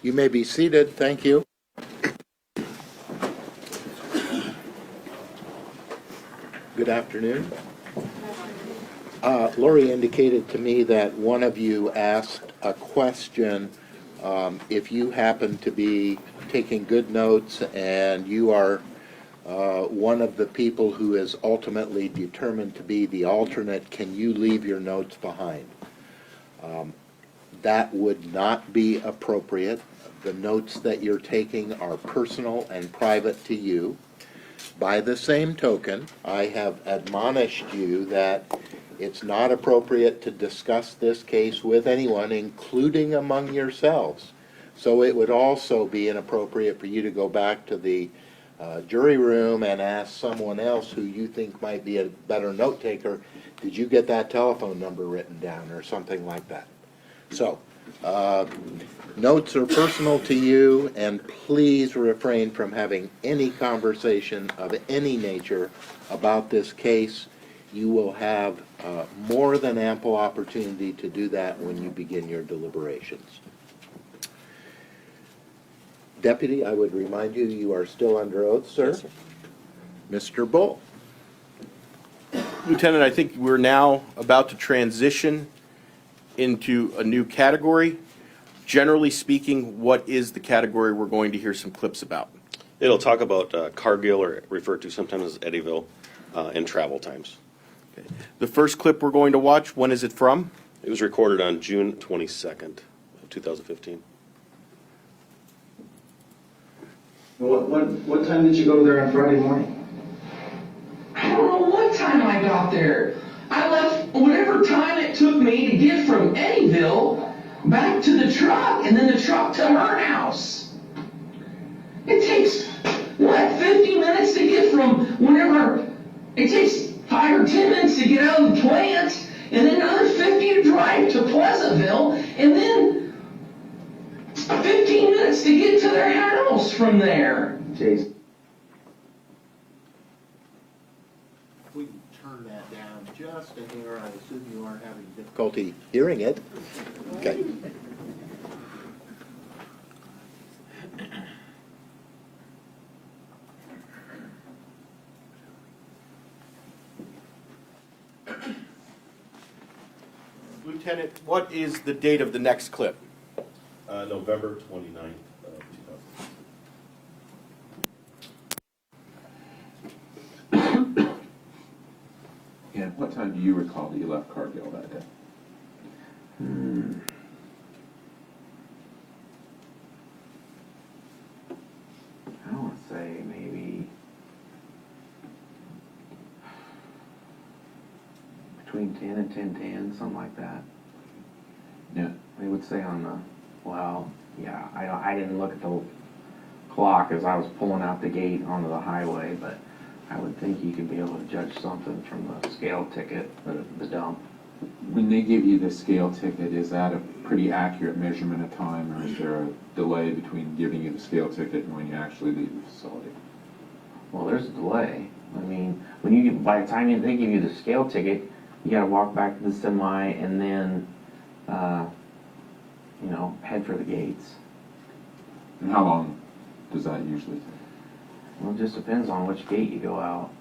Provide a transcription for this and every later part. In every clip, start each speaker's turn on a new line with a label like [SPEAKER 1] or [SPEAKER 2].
[SPEAKER 1] You may be seated. Thank you. Good afternoon. Lori indicated to me that one of you asked a question. If you happen to be taking good notes and you are one of the people who is ultimately determined to be the alternate, can you leave your notes behind? That would not be appropriate. The notes that you're taking are personal and private to you. By the same token, I have admonished you that it's not appropriate to discuss this case with anyone, including among yourselves. So it would also be inappropriate for you to go back to the jury room and ask someone else who you think might be a better note taker, did you get that telephone number written down or something like that? So, notes are personal to you, and please refrain from having any conversation of any nature about this case. You will have more than ample opportunity to do that when you begin your deliberations. Deputy, I would remind you, you are still under oath, sir.
[SPEAKER 2] Yes, sir.
[SPEAKER 1] Mr. Bull.
[SPEAKER 2] Lieutenant, I think we're now about to transition into a new category. Generally speaking, what is the category we're going to hear some clips about?
[SPEAKER 3] It'll talk about Cargill, or referred to sometimes as Eddyville, and travel times.
[SPEAKER 2] Okay. The first clip we're going to watch, when is it from?
[SPEAKER 3] It was recorded on June 22nd of 2015.
[SPEAKER 4] What time did you go there on Friday morning?
[SPEAKER 5] I don't know what time I got there. I left whatever time it took me to get from Eddyville back to the truck, and then the truck to her house. It takes, 50 minutes to get from whenever, it takes 5 or 10 minutes to get out of the plant, and then another 50 to drive to Pleasantville, and then 15 minutes to get to their house from there.
[SPEAKER 4] Jason.
[SPEAKER 1] We can turn that down just a hair. I assume you aren't having difficulty hearing it. Okay.
[SPEAKER 2] Lieutenant, what is the date of the next clip?
[SPEAKER 3] November 29th of 2000.
[SPEAKER 6] And what time do you recall that you left Cargill that day?
[SPEAKER 4] I want to say maybe between 10 and 10:10, something like that.
[SPEAKER 6] Yeah.
[SPEAKER 4] They would say on the, I didn't look at the clock as I was pulling out the gate onto the highway, but I would think you could be able to judge something from the scale ticket, the dump.
[SPEAKER 6] When they give you the scale ticket, is that a pretty accurate measurement of time, or is there a delay between giving you the scale ticket and when you actually leave the facility?
[SPEAKER 4] Well, there's a delay. I mean, by the time they give you the scale ticket, you got to walk back to the semi and then, head for the gates.
[SPEAKER 6] And how long does that usually take?
[SPEAKER 4] Well, it just depends on which gate you go out.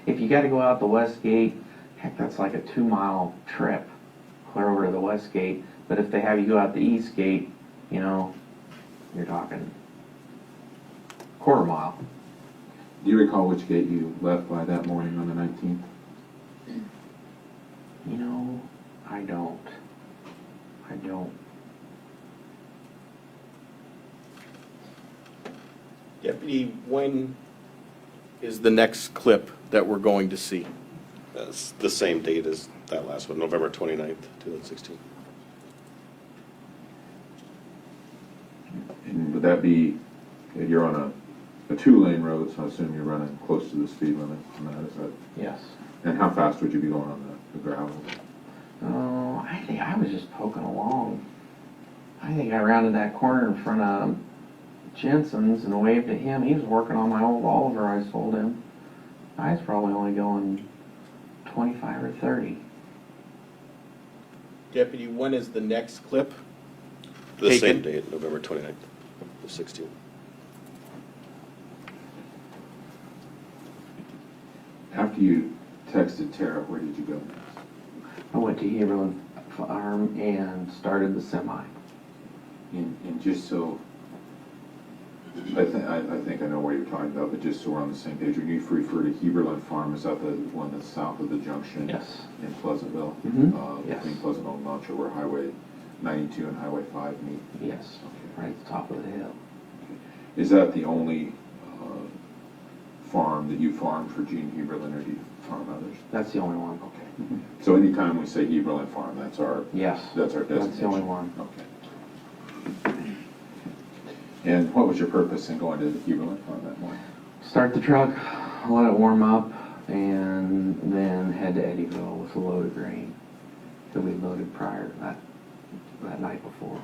[SPEAKER 4] If you got to go out the west gate, heck, that's like a 2-mile trip, clear over to the west gate. But if they have you go out the east gate, you're talking quarter mile.
[SPEAKER 6] Do you recall which gate you left by that morning on the 19th?
[SPEAKER 4] I don't.
[SPEAKER 2] Deputy, when is the next clip that we're going to see?
[SPEAKER 3] That's the same date as that last one, November 29th, 2016.
[SPEAKER 6] And would that be, you're on a 2-lane road, so I assume you're running close to the speed limit on that, is that?
[SPEAKER 4] Yes.
[SPEAKER 6] And how fast would you be going on the gravel?
[SPEAKER 4] Oh, I think I was just poking along. I think I rounded that corner in front of Jensen's and waved at him. He was working on my old Oliver I sold him. I was probably only going 25 or 30.
[SPEAKER 2] Deputy, when is the next clip?
[SPEAKER 3] The same
[SPEAKER 2] taken?
[SPEAKER 3] date, November 29th, the 16th.
[SPEAKER 6] After you texted Tara, where did you go next?
[SPEAKER 4] I went to Heberlin Farm and started the semi.
[SPEAKER 6] And just so, I think I know what you're talking about, but just so we're on the same page, when you refer to Heberlin Farm, is that the one that's south of the junction?
[SPEAKER 4] Yes.
[SPEAKER 6] In Pleasantville?
[SPEAKER 4] Yes.
[SPEAKER 6] Between Pleasantville and Launcher, where Highway 92 and Highway 5 meet?
[SPEAKER 4] Yes, right at the top of the hill.
[SPEAKER 6] Is that the only farm that you farm for Gene Heberlin, or do you farm others?
[SPEAKER 4] That's the only one.
[SPEAKER 6] Okay. So anytime we say Heberlin Farm, that's our
[SPEAKER 4] Yes.
[SPEAKER 6] designation?
[SPEAKER 4] That's the only one.
[SPEAKER 6] Okay. And what was your purpose in going to the Heberlin Farm that morning?
[SPEAKER 4] Start the truck, let it warm up, and then head to Eddyville with a load of grain that we loaded prior to that night before.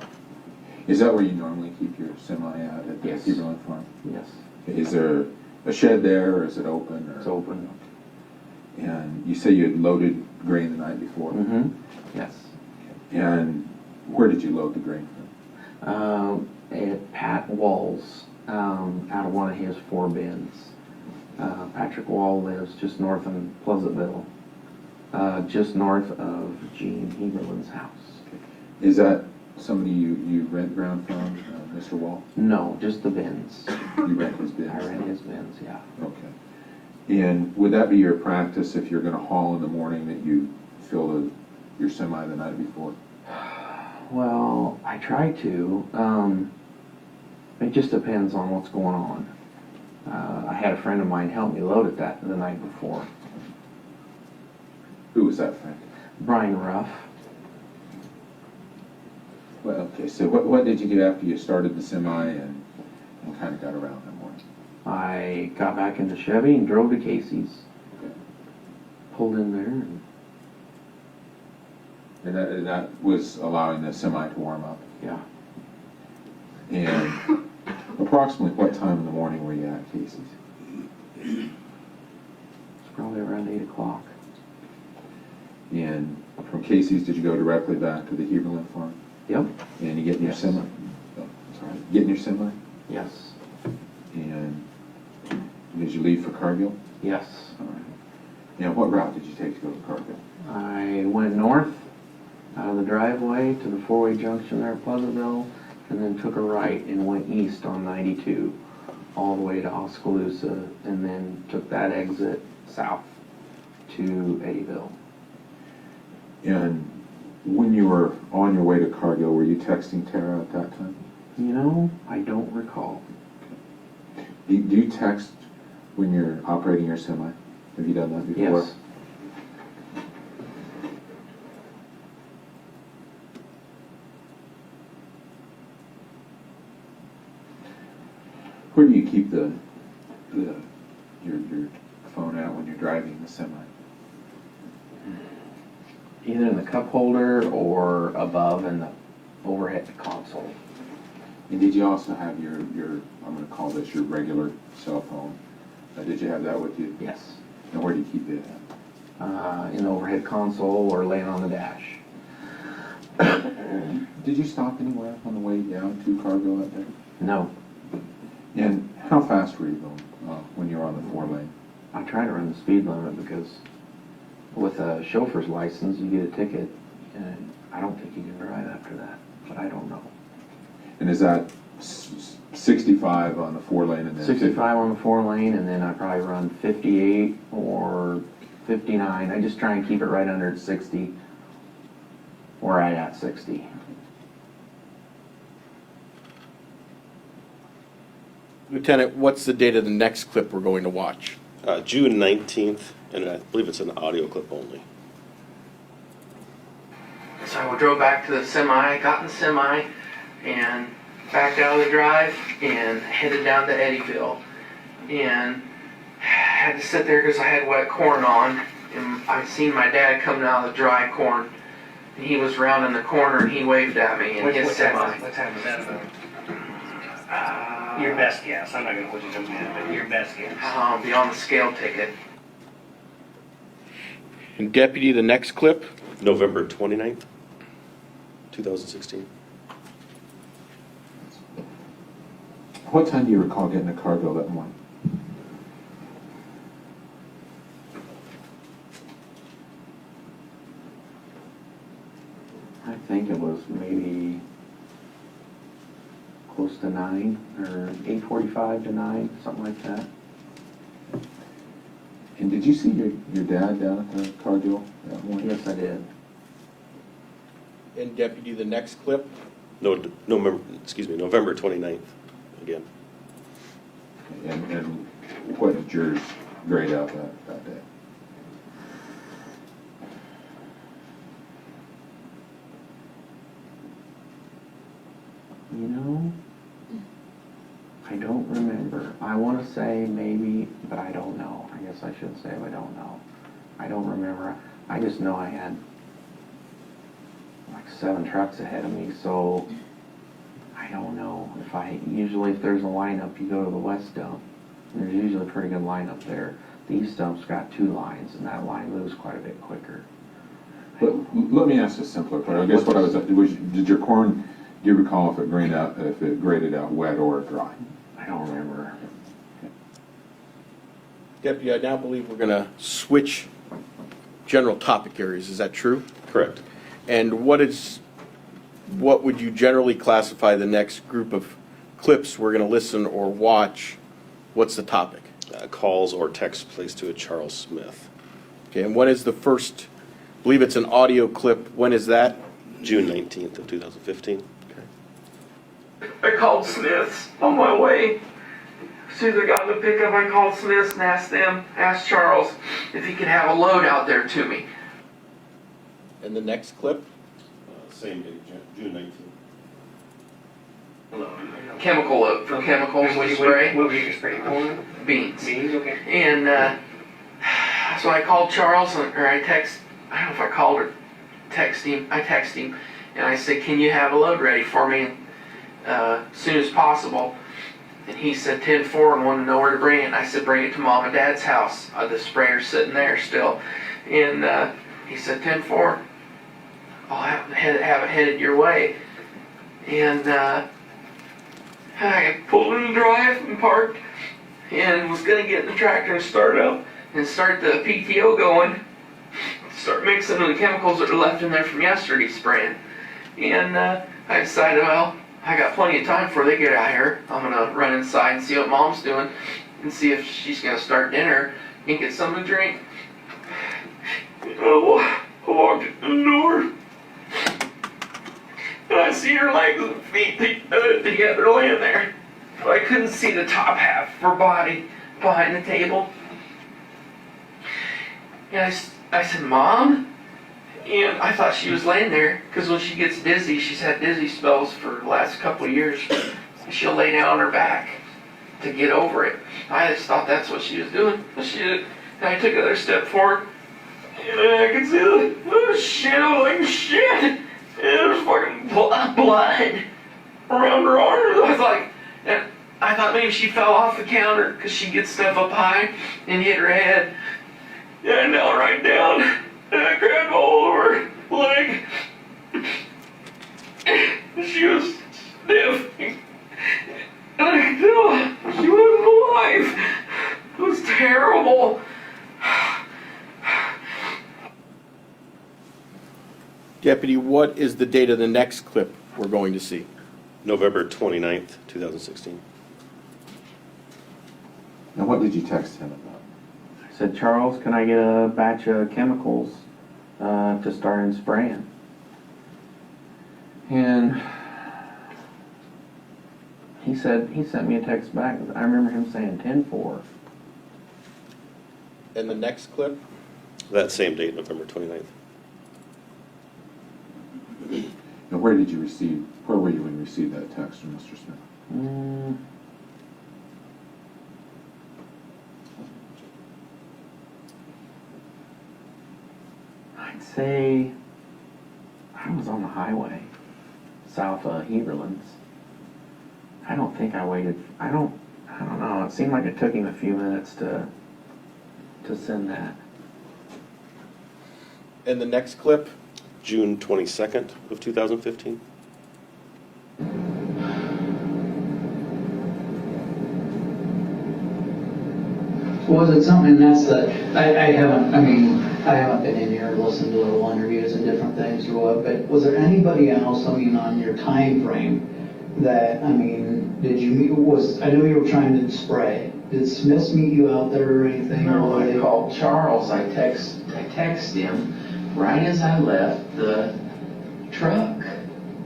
[SPEAKER 6] Is that where you normally keep your semi at the
[SPEAKER 4] Yes.
[SPEAKER 6] Heberlin Farm?
[SPEAKER 4] Yes,
[SPEAKER 6] Is there a shed there, or is it open? Or?
[SPEAKER 4] it's open.
[SPEAKER 6] And you say you had loaded grain the night before?
[SPEAKER 4] Mm-hmm. Yes.
[SPEAKER 6] And where did you load the grain from?
[SPEAKER 4] At Pat Wall's, out of one of his 4 bins. Patrick Wall lives just north of Pleasantville, just north of Gene Heberlin's house.
[SPEAKER 6] Is that somebody you rent ground from, Mr. Wall?
[SPEAKER 4] No, just the bins.
[SPEAKER 6] You rent his bins?
[SPEAKER 4] I rent his bins, yeah.
[SPEAKER 6] Okay. And would that be your practice if you're going to haul in the morning, that you fill your semi the night before?
[SPEAKER 4] Well, I try to. It just depends on what's going on. I had a friend of mine help me load it the night before.
[SPEAKER 6] Who was that friend?
[SPEAKER 4] Brian Ruff.
[SPEAKER 6] Well, okay, so what did you do after you started the semi and kind of got around that morning?
[SPEAKER 4] I got back in the Chevy and drove to Casey's.
[SPEAKER 6] Okay.
[SPEAKER 4] Pulled in there.
[SPEAKER 6] And that was allowing the semi to warm up?
[SPEAKER 4] Yeah.
[SPEAKER 6] And approximately what time in the morning were you at Casey's?
[SPEAKER 4] It's probably around 8 o'clock.
[SPEAKER 6] And from Casey's, did you go directly back to the Heberlin Farm?
[SPEAKER 4] Yep.
[SPEAKER 6] And you get in your
[SPEAKER 4] Yes.
[SPEAKER 6] semi? Oh, sorry. Get in your semi?
[SPEAKER 4] Yes.
[SPEAKER 6] And did you leave for Cargill?
[SPEAKER 4] Yes.
[SPEAKER 6] All right. And what route did you take to go to Cargill?
[SPEAKER 4] I went north out of the driveway to the 4-way junction there at Pleasantville, and then took a right and went east on 92 all the way to Oskaloosa, and then took that exit south to Eddyville.
[SPEAKER 6] And when you were on your way to Cargill, were you texting Tara at that time?
[SPEAKER 4] You know, I don't recall.
[SPEAKER 6] Do you text when you're operating your semi? Have you done that before?
[SPEAKER 4] Yes.
[SPEAKER 6] Where do you keep your phone at when you're driving the semi?
[SPEAKER 4] Either in the cup holder or above in the overhead console.
[SPEAKER 6] And did you also have your I'm going to call this your regular cell phone? Did you have that with you?
[SPEAKER 4] Yes.
[SPEAKER 6] And where do you keep it at?
[SPEAKER 4] In the overhead console or laying on the dash.
[SPEAKER 6] Did you stop anywhere on the way down to Cargill out there?
[SPEAKER 4] No.
[SPEAKER 6] And how fast were you going when you were on the 4-lane?
[SPEAKER 4] I try to run the speed limit because with a chauffeur's license, you get a ticket, and I don't think you can drive after that, but I don't know.
[SPEAKER 6] And is that 65 on the 4-lane and then
[SPEAKER 4] 65 on the 4-lane, and then I probably run 58 or 59. I just try and keep it right under 60, or right at 60.
[SPEAKER 2] Lieutenant, what's the date of the next clip we're going to watch?
[SPEAKER 3] June 19th, and I believe it's an audio clip only.
[SPEAKER 7] So I drove back to the semi, got in the semi, and backed out of the drive and headed down to Eddyville. And had to sit there because I had wet corn on. And I seen my dad coming out of the dry corn. And he was rounding the corner and he waved at me in his semi.
[SPEAKER 8] What time was that about? Your best guess. I'm not going to hold you to a minute, but your best guess.
[SPEAKER 7] Beyond the scale ticket.
[SPEAKER 2] And Deputy, the next clip?
[SPEAKER 3] November 29th, 2016.
[SPEAKER 6] What time do you recall getting to Cargill that morning?
[SPEAKER 4] I think it was maybe close to 9 or 8:45 to 9, something like that.
[SPEAKER 6] And did you see your dad down at the Cargill that morning?
[SPEAKER 4] Yes, I did.
[SPEAKER 2] And Deputy, the next clip?
[SPEAKER 3] November 29th, again.
[SPEAKER 6] And what did yours grade out that day?
[SPEAKER 4] You know, I don't remember. I want to say maybe, but I don't know. I guess I should say I don't know. I don't remember. I just know I had like 7 trucks ahead of me, so I don't know. Usually if there's a lineup, you go to the west dump. And there's usually a pretty good lineup there. The east dump's got 2 lines, and that line moves quite a bit quicker.
[SPEAKER 6] But let me ask a simpler question. I guess what I was, did your corn, do you recall if it graded out wet or dry?
[SPEAKER 4] I don't remember.
[SPEAKER 2] Deputy, I now believe we're going to switch general topic areas. Is that true?
[SPEAKER 3] Correct.
[SPEAKER 2] And what would you generally classify the next group of clips we're going to listen or watch? What's the topic?
[SPEAKER 3] Calls or texts placed to a Charles Smith.
[SPEAKER 2] Okay, and when is the first, I believe it's an audio clip. When is that?
[SPEAKER 3] June 19th of 2015.
[SPEAKER 7] I called Smith's on my way. As soon as I got in the pickup, I called Smith's and asked Charles if he could have a load out there to me.
[SPEAKER 2] And the next clip?
[SPEAKER 3] Same date, June 19th.
[SPEAKER 7] Chemical load for chemicals and spray.
[SPEAKER 8] What were you spraying corn?
[SPEAKER 7] Beans.
[SPEAKER 8] Beans, okay.
[SPEAKER 7] And so I called Charles, I don't know if I called or texted him. I texted him, and I said, can you have a load ready for me as soon as possible? And he said 10-4 and wanted to know where to bring it. And I said, bring it to Mom and Dad's house. The sprayer's sitting there still. And he said 10-4, I'll have it headed your way. And I pulled in the drive and parked and was going to get in the tractor and start up and start the PTO going. Start mixing the chemicals that were left in there from yesterday's spraying. And I decided, well, I got plenty of time before they get out here. I'm going to run inside and see what Mom's doing and see if she's going to start dinner and get something to drink. I walked in the door and I see her legs and feet together laying there. But I couldn't see the top half of her body behind the table. And I said, Mom? And I thought she was laying there because when she gets dizzy, she's had dizzy spells for the last couple of years. She'll lay down on her back to get over it. I just thought that's what she was doing. And I took another step forward and I could see the shit. I was like, shit. And there's fucking blood around her arm. I thought maybe she fell off the counter because she gets stuff up high and hit her head. And I knelt right down and I grabbed hold of her leg. She was stiff. And I could tell she wasn't alive. It was terrible.
[SPEAKER 2] Deputy, what is the date of the next clip we're going to see?
[SPEAKER 3] November 29th, 2016.
[SPEAKER 6] And what did you text him about?
[SPEAKER 4] I said, Charles, can I get a batch of chemicals to start in spraying? And he sent me a text back. I remember him saying 10-4.
[SPEAKER 2] And the next clip?
[SPEAKER 3] That same date, November 29th.
[SPEAKER 6] And where were you when you received that text from Mr. Smith?
[SPEAKER 4] I'd say I was on the highway south of Heberlin's. I don't think I waited. I don't know. It seemed like it took him a few minutes to send that.
[SPEAKER 2] And the next clip?
[SPEAKER 3] June 22nd of 2015.
[SPEAKER 9] Was it something, that's I haven't been in here listening to little interviews and different things or what, but was there anybody else, I mean, on your time frame that, I mean, did you meet, I know you were trying to spray. Did Smiths meet you out there or anything?
[SPEAKER 5] No,
[SPEAKER 9] or
[SPEAKER 5] I called Charles. I text him right as I left the truck.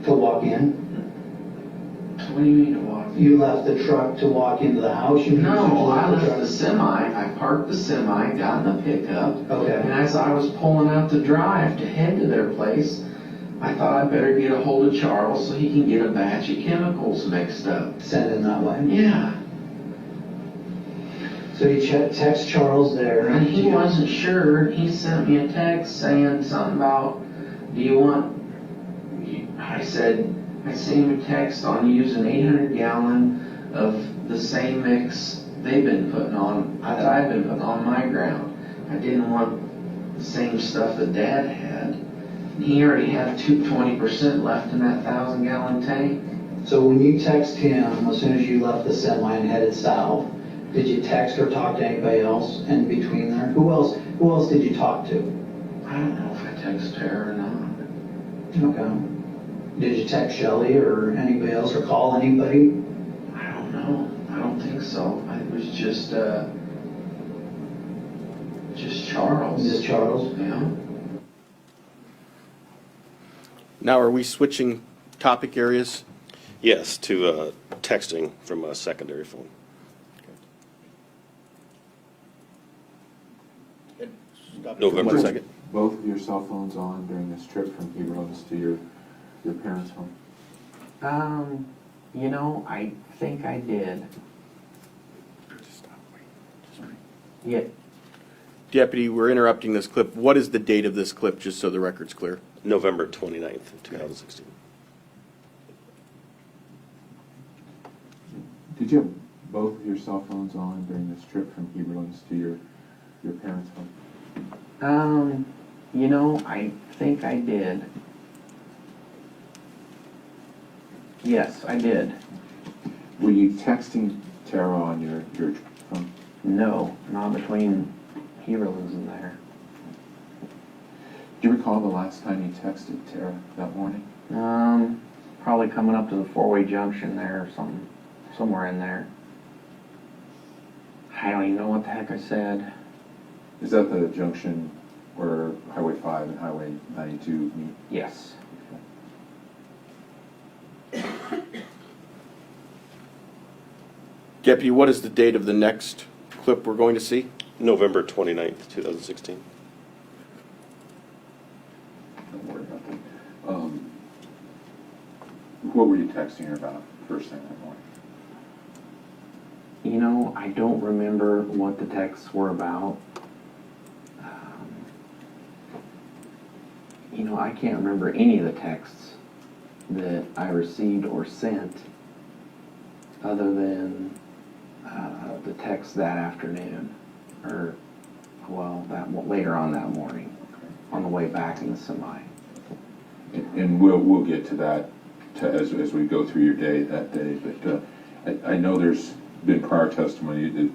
[SPEAKER 9] To walk in?
[SPEAKER 5] What do you mean to walk in?
[SPEAKER 9] You left the truck to walk into the house? You
[SPEAKER 5] No, I left
[SPEAKER 9] truck?
[SPEAKER 5] the semi. I parked the semi, got in the pickup.
[SPEAKER 9] Okay.
[SPEAKER 5] And as I was pulling out the drive to head to their place, I thought I'd better get a hold of Charles so he can get a batch of chemicals mixed up.
[SPEAKER 9] Send it that way?
[SPEAKER 5] Yeah.
[SPEAKER 9] So you text Charles there.
[SPEAKER 5] And he wasn't sure. He sent me a text saying something about, do you want, I sent him a text on using 800 gallon of the same mix they've been putting on, I've been putting on my ground. I didn't want the same stuff that Dad had. And he already had 20% left in that 1,000 gallon tank.
[SPEAKER 9] So when you text him, as soon as you left the semi and headed south, did you text or talk to anybody else in between there? Who else did you talk to?
[SPEAKER 5] I don't know if I texted her or not.
[SPEAKER 9] Okay. Did you text Shelley or anybody else or call anybody?
[SPEAKER 5] I don't know. I don't think so. It was just Charles.
[SPEAKER 9] Just Charles?
[SPEAKER 5] Yeah.
[SPEAKER 2] Now, are we switching topic areas?
[SPEAKER 3] Yes, to texting from a secondary phone. November.
[SPEAKER 2] 1 second.
[SPEAKER 6] Both of your cell phones on during this trip from Heberlin's to your parents' home?
[SPEAKER 4] I think I did. Yeah,
[SPEAKER 2] Deputy, we're interrupting this clip. What is the date of this clip, just so the record's clear?
[SPEAKER 3] November 29th, 2016.
[SPEAKER 6] Did you have both of your cell phones on during this trip from Heberlin's to your parents' home?
[SPEAKER 4] I think I did. Yes, I did.
[SPEAKER 6] Were you texting Tara on your phone?
[SPEAKER 4] No, not between Heberlin's and there.
[SPEAKER 6] Do you recall the last time you texted Tara that morning?
[SPEAKER 4] Probably coming up to the four-way junction there or something, somewhere in there. I don't even know what the heck I said.
[SPEAKER 6] Is that the junction where Highway 5 and Highway 92 meet?
[SPEAKER 4] Yes.
[SPEAKER 2] Deputy, what is the date of the next clip we're going to see?
[SPEAKER 3] November 29th, 2016.
[SPEAKER 6] Don't worry about that. What were you texting her about first thing that morning?
[SPEAKER 4] I don't remember what the texts were about. I can't remember any of the texts that I received or sent other than the text that afternoon, or, later on that morning, on the way back in the semi.
[SPEAKER 6] And we'll get to that as we go through your day that day. But I know there's been prior testimony that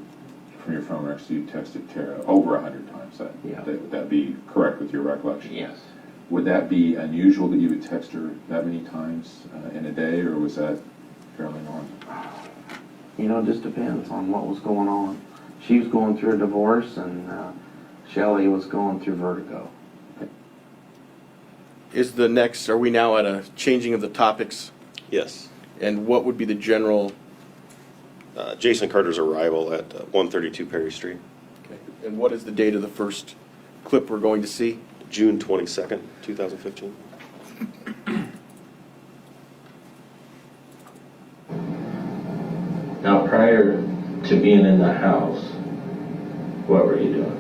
[SPEAKER 6] from your phone records you texted Tara over 100 times. Would that be correct with your recollection?
[SPEAKER 4] Yes.
[SPEAKER 6] Would that be unusual that you would text her that many times in a day, or was that fairly normal?
[SPEAKER 4] It just depends on what was going on. She was going through a divorce, and Shelley was going through vertigo.
[SPEAKER 2] Are we now at a changing of the topics?
[SPEAKER 3] Yes.
[SPEAKER 2] And what would be the general?
[SPEAKER 3] Jason Carter's arrival at 132 Perry Street.
[SPEAKER 2] Okay. And what is the date of the first clip we're going to see?
[SPEAKER 3] June 22nd, 2015.
[SPEAKER 10] Now, prior to being in the house, what were you doing?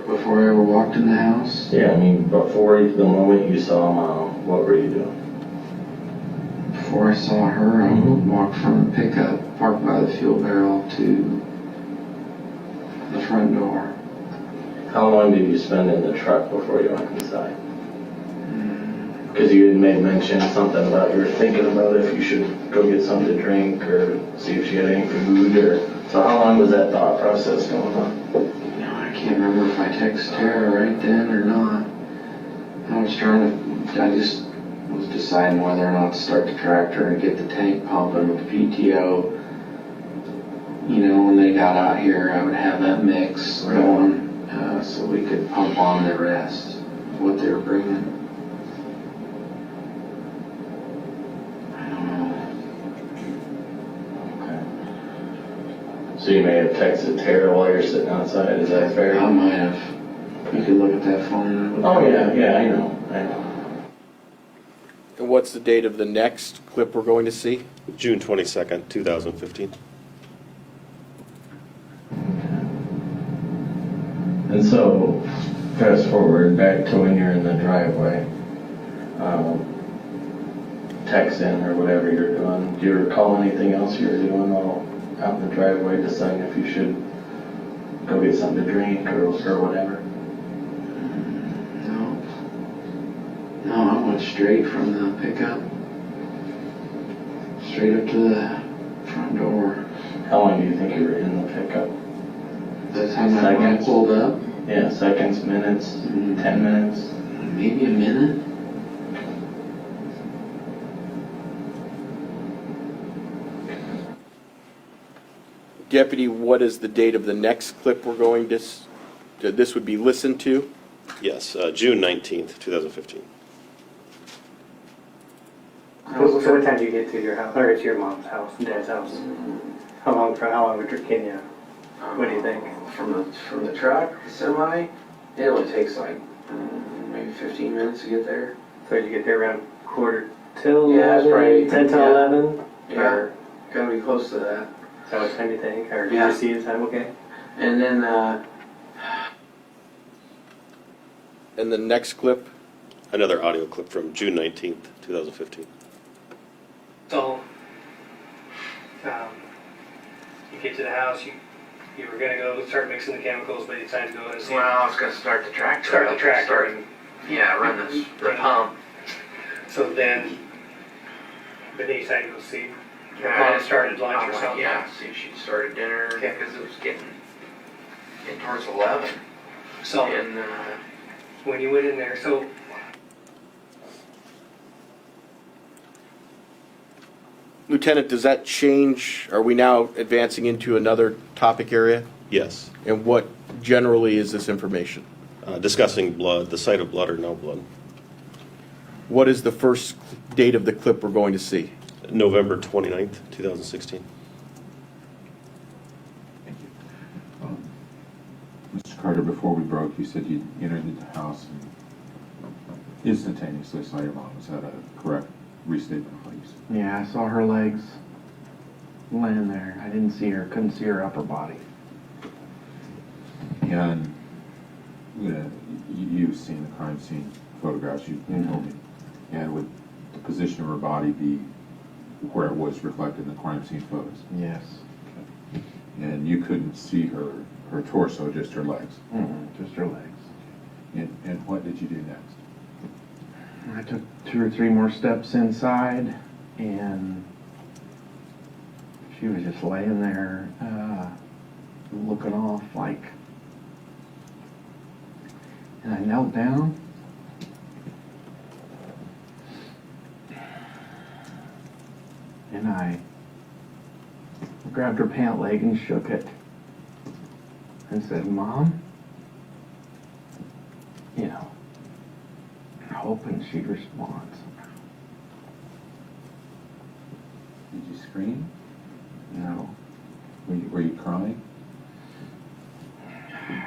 [SPEAKER 5] Before I ever walked in the house?
[SPEAKER 10] Yeah, before the moment you saw Mom, what were you doing?
[SPEAKER 5] Before I saw her, I would walk from the pickup, parked by the fuel barrel, to the front door.
[SPEAKER 10] How long did you spend in the truck before you went inside? Because you had made mention something about you were thinking about if you should go get something to drink or see if she had any food or, so how long was that thought process going on?
[SPEAKER 4] No, I can't remember if I texted Tara right then or not. I just was deciding whether or not to start the tractor and get the tank pumping with the PTO. You know, when they got out here, I would have that mix going, so we could pump on the rest of what they were bringing. I don't know.
[SPEAKER 10] Okay. So you may have texted Tara while you're sitting outside, is that fair?
[SPEAKER 4] I might have. You could look at that phone.
[SPEAKER 10] Oh, yeah, I know.
[SPEAKER 2] And what's the date of the next clip we're going to see?
[SPEAKER 3] June 22nd, 2015.
[SPEAKER 10] And so, fast forward back to when you're in the driveway, texting or whatever you're doing. Do you recall anything else you were doing while out in the driveway, deciding if you should go get something to drink or whatever?
[SPEAKER 4] No, I went straight from the pickup, straight up to the front door.
[SPEAKER 10] How long do you think you were in the pickup?
[SPEAKER 4] That's how my wife pulled up.
[SPEAKER 10] Yeah, seconds, minutes, 10 minutes?
[SPEAKER 4] Maybe a minute.
[SPEAKER 2] Deputy, what is the date of the next clip we're going to, this would be listened to?
[SPEAKER 3] Yes, June 19th, 2015.
[SPEAKER 8] So what time do you get to your house, or to your mom's house, dad's house? How long can you, what do you think?
[SPEAKER 4] From the truck, the semi, it only takes like maybe 15 minutes to get there.
[SPEAKER 8] So you get there around quarter till
[SPEAKER 4] Yeah, it's
[SPEAKER 8] 11,
[SPEAKER 4] probably-
[SPEAKER 8] 10 till
[SPEAKER 4] yeah.
[SPEAKER 8] 11?
[SPEAKER 4] Yeah,
[SPEAKER 8] Or
[SPEAKER 4] gotta be close to that.
[SPEAKER 8] is that what time you think? Or did
[SPEAKER 4] Yeah.
[SPEAKER 8] you see the time okay?
[SPEAKER 4] And then,
[SPEAKER 2] And the next clip?
[SPEAKER 3] Another audio clip from June 19th, 2015.
[SPEAKER 8] So, you get to the house, you were gonna go start mixing the chemicals, but you decided to go and see.
[SPEAKER 7] Well, I was gonna start the tractor.
[SPEAKER 8] Start the
[SPEAKER 7] up,
[SPEAKER 8] tractor. and-
[SPEAKER 7] Yeah, run the pump.
[SPEAKER 8] So then, but then you decided to go see. Your
[SPEAKER 7] Yeah,
[SPEAKER 8] mom
[SPEAKER 7] I
[SPEAKER 8] started lunch
[SPEAKER 7] I'm
[SPEAKER 8] or
[SPEAKER 7] like,
[SPEAKER 8] something.
[SPEAKER 7] Yeah, see if she'd started dinner,
[SPEAKER 8] Okay.
[SPEAKER 7] because it was getting towards 11.
[SPEAKER 8] So,
[SPEAKER 7] And,
[SPEAKER 8] when you went in there, so
[SPEAKER 2] Lieutenant, does that change? Are we now advancing into another topic area?
[SPEAKER 3] Yes.
[SPEAKER 2] And what generally is this information?
[SPEAKER 3] Discussing blood, the site of blood or no blood.
[SPEAKER 2] What is the first date of the clip we're going to see?
[SPEAKER 3] November 29th, 2016.
[SPEAKER 6] Thank you. Mr. Carter, before we broke, you said you entered into the house and instantaneously saw your mom. Is that a correct restatement of what you said?
[SPEAKER 4] yeah, I saw her legs laying there. I didn't see her, couldn't see her upper body.
[SPEAKER 6] And you've seen the crime scene photographs, you told me. And would the position of her body be where it was reflected in the crime scene photos?
[SPEAKER 4] Yes.
[SPEAKER 6] And you couldn't see her torso, just her legs?
[SPEAKER 4] Just her legs.
[SPEAKER 6] And what did you do next?
[SPEAKER 4] I took 2 or 3 more steps inside, and she was just laying there, looking off like, and I knelt down. And I grabbed her pant leg and shook it and said, "Mom," you know, hoping she'd respond somehow.
[SPEAKER 6] Did you scream?
[SPEAKER 4] No.
[SPEAKER 6] Were you crying?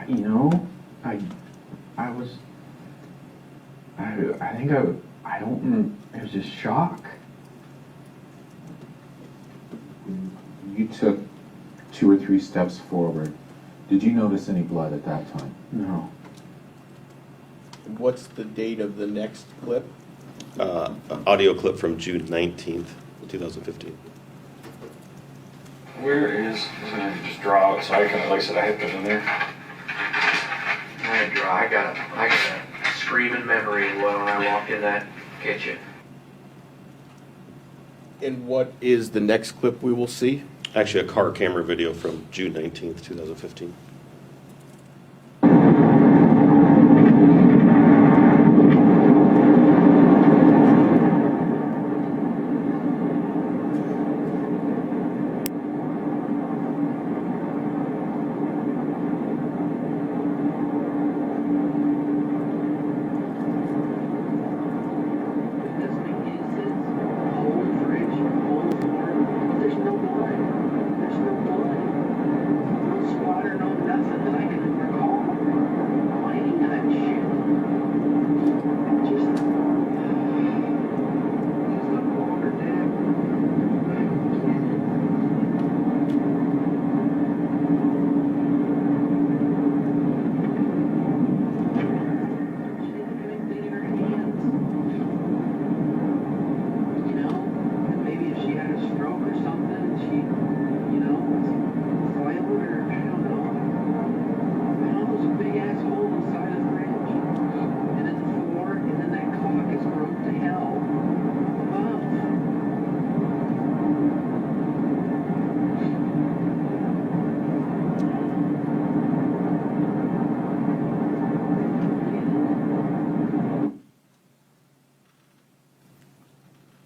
[SPEAKER 4] You know, I think I don't, it was just shock.
[SPEAKER 6] You took 2 or 3 steps forward. Did you notice any blood at that time?
[SPEAKER 4] No.
[SPEAKER 2] What's the date of the next clip?
[SPEAKER 3] Audio clip from June 19th, 2015.
[SPEAKER 11] Where is, I'm gonna just draw it so I can, like I said, I hit it in there.
[SPEAKER 7] I got a screaming memory of when I walked in that catch you.
[SPEAKER 2] And what is the next clip we will see?
[SPEAKER 3] Actually, a car camera video from June 19th, 2015.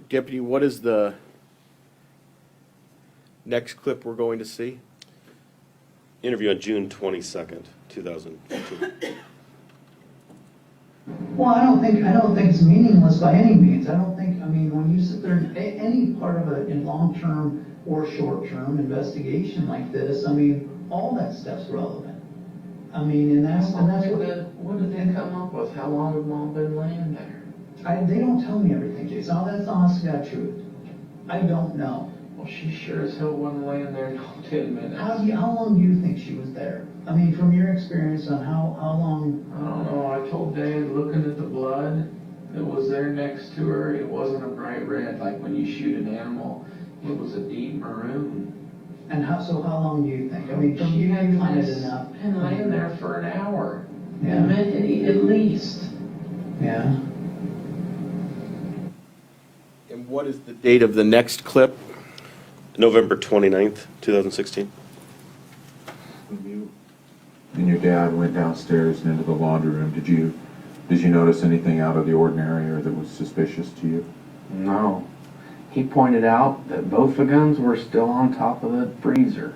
[SPEAKER 2] Deputy, what is the next clip we're going to see?
[SPEAKER 3] Interview on June 22nd, 2015.
[SPEAKER 9] Well, I don't think it's meaningless by any means. I don't think, I mean, when you sit there, any part of a long-term or short-term investigation like this, I mean, all that stuff's relevant. I mean, and that's
[SPEAKER 4] What did they come up with? How long have Mom been laying there?
[SPEAKER 9] they don't tell me everything, Jason. That's honest to God truth. I don't know.
[SPEAKER 4] Well, she sure as hell wasn't laying there no 10 minutes.
[SPEAKER 9] How long do you think she was there? I mean, from your experience on how long?
[SPEAKER 4] I don't know. I told Dad, looking at the blood that was there next to her, it wasn't a bright red like when you shoot an animal. It was a deep maroon.
[SPEAKER 9] And how long do you think? I mean, from
[SPEAKER 4] She
[SPEAKER 9] you
[SPEAKER 4] had
[SPEAKER 9] find it enough.
[SPEAKER 4] been laying there for an hour.
[SPEAKER 9] Yeah.
[SPEAKER 4] At least.
[SPEAKER 9] Yeah.
[SPEAKER 2] And what is the date of the next clip?
[SPEAKER 3] November 29th, 2016.
[SPEAKER 6] When you and your dad went downstairs and into the laundry room, did you notice anything out of the ordinary or that was suspicious to you?
[SPEAKER 4] No. He pointed out that both the guns were still on top of the freezer.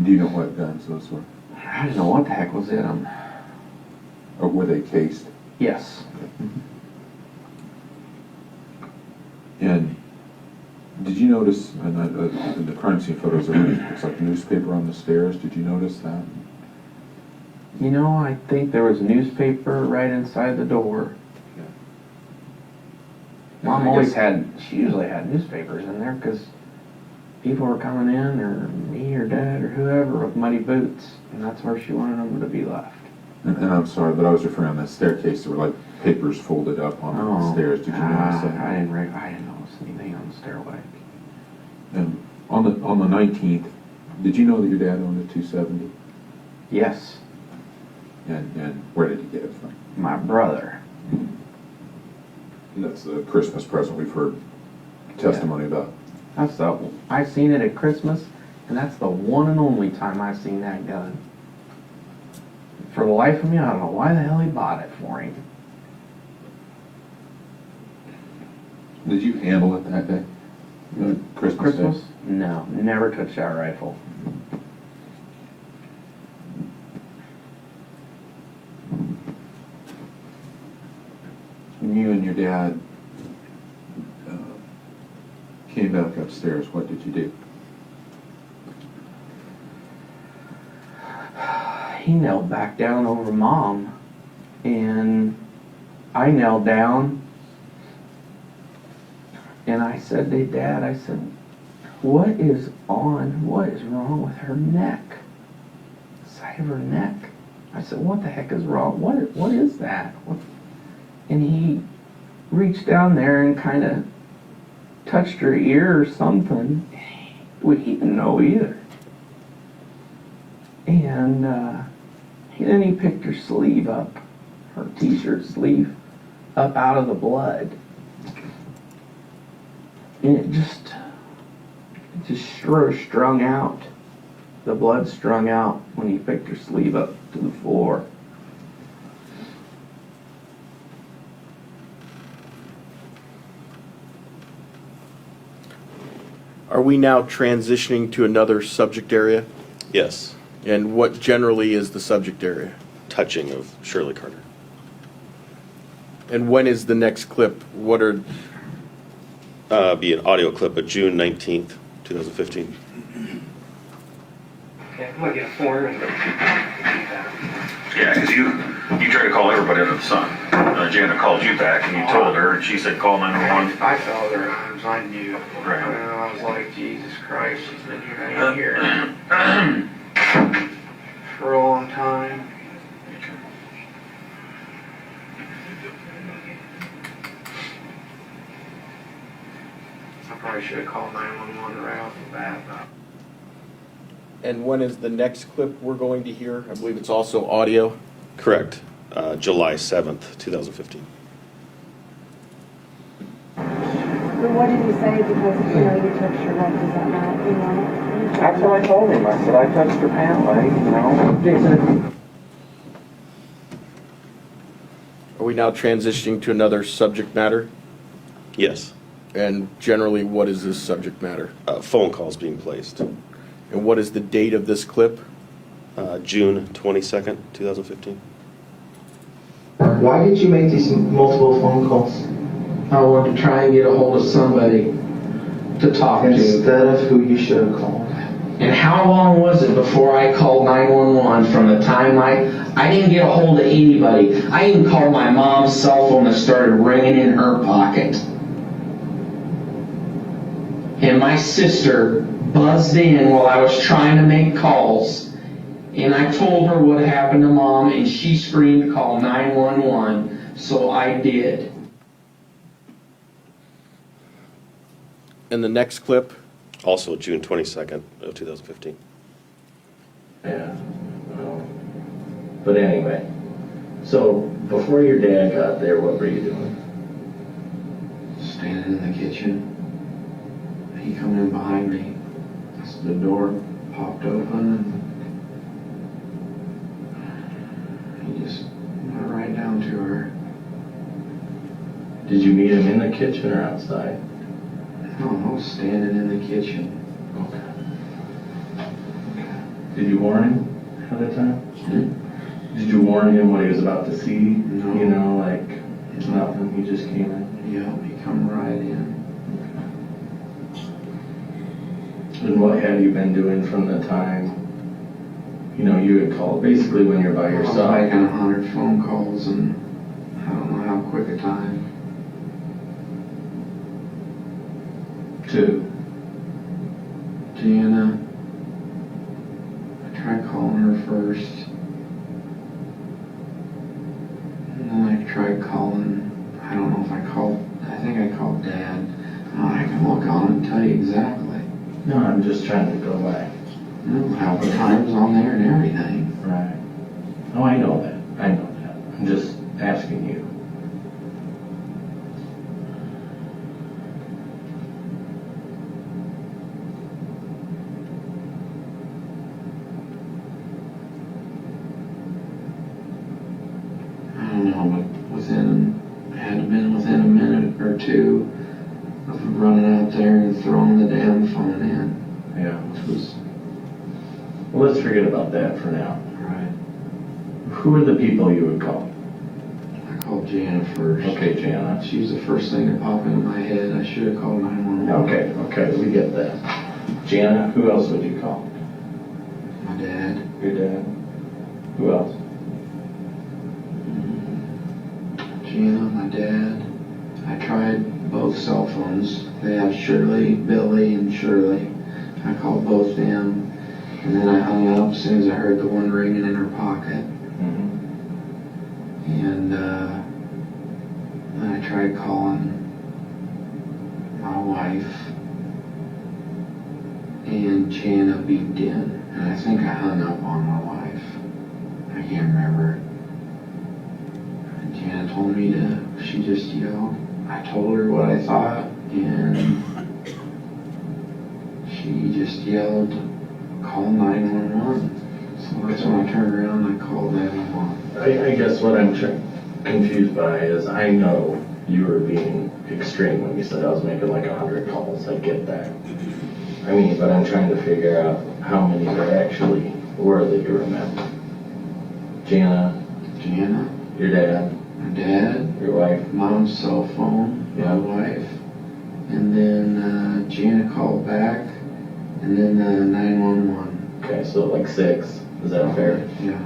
[SPEAKER 6] Do you know what guns those were?
[SPEAKER 4] I didn't know what the heck was in them.
[SPEAKER 6] Or were they cased?
[SPEAKER 4] Yes.
[SPEAKER 6] And did you notice, in the crime scene photos, there looks like newspaper on the stairs. Did you notice that?
[SPEAKER 4] You know, I think there was newspaper right inside the door.
[SPEAKER 6] Yeah.
[SPEAKER 4] Mom
[SPEAKER 6] I
[SPEAKER 4] always
[SPEAKER 6] guess-
[SPEAKER 4] she usually had newspapers in there because people were coming in, or me or Dad or whoever, with muddy boots, and that's where she wanted them to be left.
[SPEAKER 6] And I'm sorry, but I was referring to that staircase. There were like papers folded up on the stairs. Did you notice that?
[SPEAKER 4] I didn't notice anything on the stairway.
[SPEAKER 6] And on the 19th, did you know that your dad owned a 270?
[SPEAKER 4] Yes,
[SPEAKER 6] And where did he get it from?
[SPEAKER 4] my brother.
[SPEAKER 6] And that's the Christmas present we've heard testimony about.
[SPEAKER 4] I seen it at Christmas, and that's the one and only time I seen that gun. For the life of me, I don't know why the hell he bought it for him.
[SPEAKER 6] Did you handle it that day? Christmas Day?
[SPEAKER 4] No, never touched that rifle.
[SPEAKER 6] When you and your dad came back upstairs, what did you do?
[SPEAKER 4] He knelt back down over Mom, and I knelt down, and I said to Dad, I said, what is wrong with her neck? The side of her neck. I said, what the heck is wrong? What is that? And he reached down there and kind of touched her ear or something. He didn't know either. And then he picked her sleeve up, her t-shirt sleeve, up out of the blood. And it just strung out. The blood strung out when he picked her sleeve up to the floor.
[SPEAKER 2] Are we now transitioning to another subject area?
[SPEAKER 3] Yes,
[SPEAKER 2] And what generally is the subject area?
[SPEAKER 3] touching of Shirley Carter.
[SPEAKER 2] And when is the next clip? What are,
[SPEAKER 3] Be an audio clip of June 19th, 2015.
[SPEAKER 7] Okay, I'm gonna get a form and.
[SPEAKER 11] Yeah, because you tried to call everybody under the sun. Janet called you back and you told her, and she said call 911.
[SPEAKER 7] I fell at her arms, I knew.
[SPEAKER 11] Right.
[SPEAKER 7] And I was like, Jesus Christ, she's been here, for a long time. I probably should have called 911 right off the bat, but.
[SPEAKER 2] and when is the next clip we're going to hear? I believe it's also audio.
[SPEAKER 3] Correct. July 7th, 2015.
[SPEAKER 12] What did he say? Because, you touched your leg, does that not,
[SPEAKER 4] That's what I told him. I said, I touched her pant leg, Jason.
[SPEAKER 2] Are we now transitioning to another subject matter?
[SPEAKER 3] Yes.
[SPEAKER 2] And generally, what is this subject matter?
[SPEAKER 3] Phone calls being placed.
[SPEAKER 2] And what is the date of this clip?
[SPEAKER 3] June 22nd, 2015.
[SPEAKER 13] Why did you make these multiple phone calls?
[SPEAKER 5] I wanted to try and get a hold of somebody to talk to.
[SPEAKER 13] Instead of who you should have called.
[SPEAKER 5] And how long was it before I called 911 from the time I didn't get a hold of anybody. I even called my mom's cell phone that started ringing in her pocket. And my sister buzzed in while I was trying to make calls. And I told her what happened to Mom, and she screamed, call 911. So I did.
[SPEAKER 2] And the next clip?
[SPEAKER 3] Also June 22nd of 2015.
[SPEAKER 10] Yeah. But anyway, so before your dad got there, what were you doing?
[SPEAKER 4] Standing in the kitchen. He come in behind me. The door popped open and he just went right down to her.
[SPEAKER 10] Did you meet him in the kitchen or outside?
[SPEAKER 4] No, I was standing in the kitchen.
[SPEAKER 10] Did you warn him ahead of time? Did you warn him what he was about to see?
[SPEAKER 4] No.
[SPEAKER 10] You know, like nothing, he just came in?
[SPEAKER 4] Yeah, he come right in.
[SPEAKER 10] And what had you been doing from the time, you had called, basically when you're by yourself?
[SPEAKER 4] I was making 100 phone calls and I don't know how quick a time.
[SPEAKER 10] Two.
[SPEAKER 4] Jana. I tried calling her first. And then I tried calling, I don't know if I think I called Dad. I can look on it and tell you exactly.
[SPEAKER 10] No, I'm just trying to go back.
[SPEAKER 4] How the time's on there and everything.
[SPEAKER 10] Right. Oh, I know that. I'm just asking you.
[SPEAKER 4] I don't know, but had to been within a minute or two of running out there and throwing the damn phone in.
[SPEAKER 10] Yeah.
[SPEAKER 4] Which was
[SPEAKER 10] Well, let's forget about that for now.
[SPEAKER 4] right.
[SPEAKER 10] Who are the people you would call?
[SPEAKER 4] I called Jana first.
[SPEAKER 10] Okay, Jana.
[SPEAKER 4] She was the first thing to pop into my head. I should have called 911.
[SPEAKER 10] Okay, we get that. Jana, who else would you call?
[SPEAKER 4] My dad.
[SPEAKER 10] Your dad. Who else?
[SPEAKER 4] Jana, my dad. I tried both cell phones. They have Billy and Shirley. I called both them. And then I hung up as soon as I heard the one ringing in her pocket. And then I tried calling my wife. And Jana beeped in. And I think I hung up on my wife. I can't remember. And Jana told me she just yelled. I told her what I thought. And
[SPEAKER 14] She just yelled, call 911. So that's when I turned around and I called 911.
[SPEAKER 10] I guess what I'm confused by is I know you were being extreme when you said I was making like 100 calls. I get that. I mean, but I'm trying to figure out how many there actually were that you remember. Jana, your dad, your wife,
[SPEAKER 14] mom's cell phone, my wife, and then Jana called back, and then 911.
[SPEAKER 10] Okay, so like 6. Is that fair?
[SPEAKER 14] Yeah.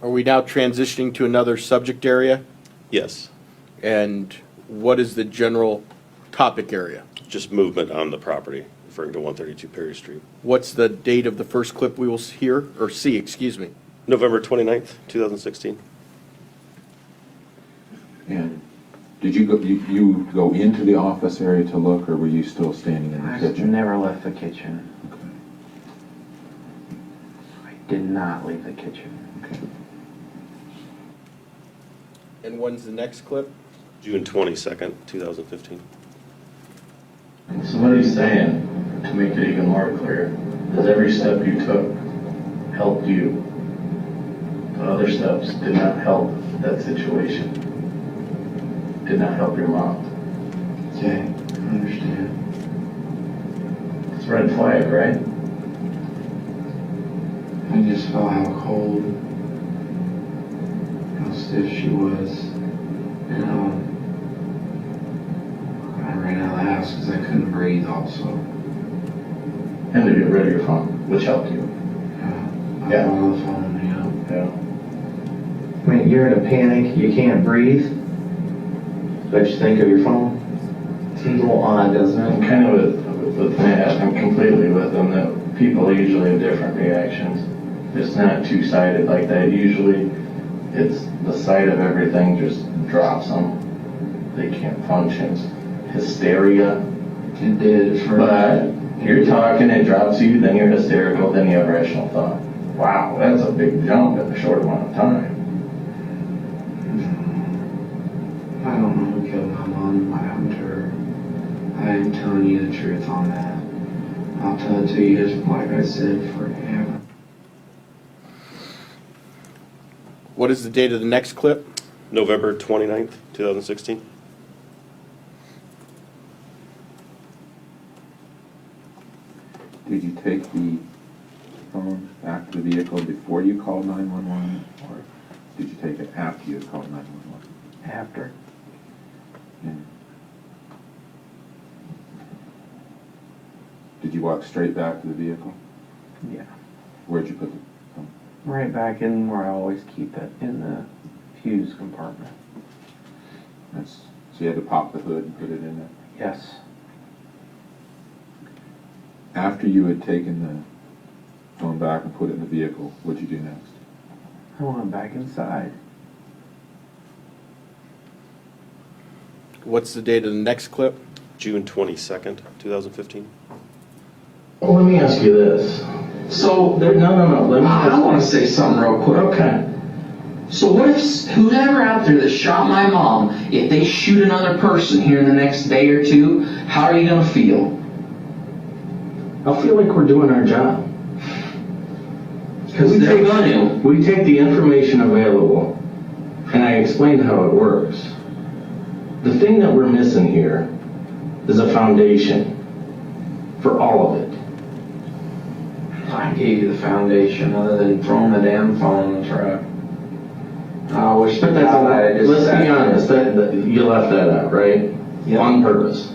[SPEAKER 2] Are we now transitioning to another subject area?
[SPEAKER 3] Yes,
[SPEAKER 2] And what is the general topic area?
[SPEAKER 3] just movement on the property, referring to 132 Perry Street.
[SPEAKER 2] What's the date of the first clip we will hear, or see, excuse me?
[SPEAKER 3] November 29th, 2016.
[SPEAKER 6] And did you go into the office area to look, or were you still standing in the
[SPEAKER 4] I
[SPEAKER 6] kitchen?
[SPEAKER 4] never left the kitchen.
[SPEAKER 6] Okay.
[SPEAKER 4] I did not leave the kitchen.
[SPEAKER 6] Okay.
[SPEAKER 2] And when's the next clip?
[SPEAKER 3] June 22nd, 2015.
[SPEAKER 10] So what he's saying, to make it even more clear, is every step you took helped you. The other steps did not help that situation. Did not help your mom.
[SPEAKER 14] Okay, I understand.
[SPEAKER 10] It's a red flag, right?
[SPEAKER 14] I just felt how cold, how stiff she was, and I ran out of the house because I couldn't breathe also.
[SPEAKER 10] And to get rid of your phone, which helped you.
[SPEAKER 14] I was on the phone,
[SPEAKER 10] Yeah.
[SPEAKER 13] When you're in a panic, you can't breathe, but you think of your phone. Seems a little odd, doesn't
[SPEAKER 10] I'm
[SPEAKER 13] it?
[SPEAKER 10] kind of with Matt, I'm completely with him that people usually have different reactions. It's not two-sided like that. Usually, it's the sight of everything just drops them. They can't function. It's hysteria.
[SPEAKER 14] It did for
[SPEAKER 10] But you're talking, it drops you, then you're hysterical, then you have rational thought. Wow, that's a big jump in a short amount of time.
[SPEAKER 14] I don't know who killed my mom. I haven't heard. I am telling you the truth on that. I'll tell it to you, just like I said, forever.
[SPEAKER 2] What is the date of the next clip?
[SPEAKER 3] November 29th, 2016.
[SPEAKER 6] Did you take the phone back to the vehicle before you called 911, or did you take it after you had called 911?
[SPEAKER 4] After.
[SPEAKER 6] And did you walk straight back to the vehicle?
[SPEAKER 4] Yeah.
[SPEAKER 6] Where'd you put the phone?
[SPEAKER 4] Right back in where I always keep it, in the fuse compartment.
[SPEAKER 6] So you had to pop the hood and put it in there?
[SPEAKER 4] Yes.
[SPEAKER 6] After you had taken the phone back and put it in the vehicle, what'd you do next?
[SPEAKER 4] I went back inside.
[SPEAKER 2] What's the date of the next clip?
[SPEAKER 3] June 22nd, 2015.
[SPEAKER 10] Well, let me ask you this.
[SPEAKER 5] So,
[SPEAKER 10] No. Let me
[SPEAKER 5] I want to say something real quick.
[SPEAKER 10] Okay.
[SPEAKER 5] So what if whoever out there that shot my mom, if they shoot another person here in the next day or two, how are you going to feel?
[SPEAKER 10] I feel like we're doing our job.
[SPEAKER 5] Because they're going to.
[SPEAKER 10] We take the information available, and I explained how it works. The thing that we're missing here is a foundation for all of it.
[SPEAKER 14] I gave you the foundation other than throwing the damn phone in the truck. I wish
[SPEAKER 10] But let's be honest, that you left that out, right?
[SPEAKER 14] Yeah.
[SPEAKER 10] On purpose.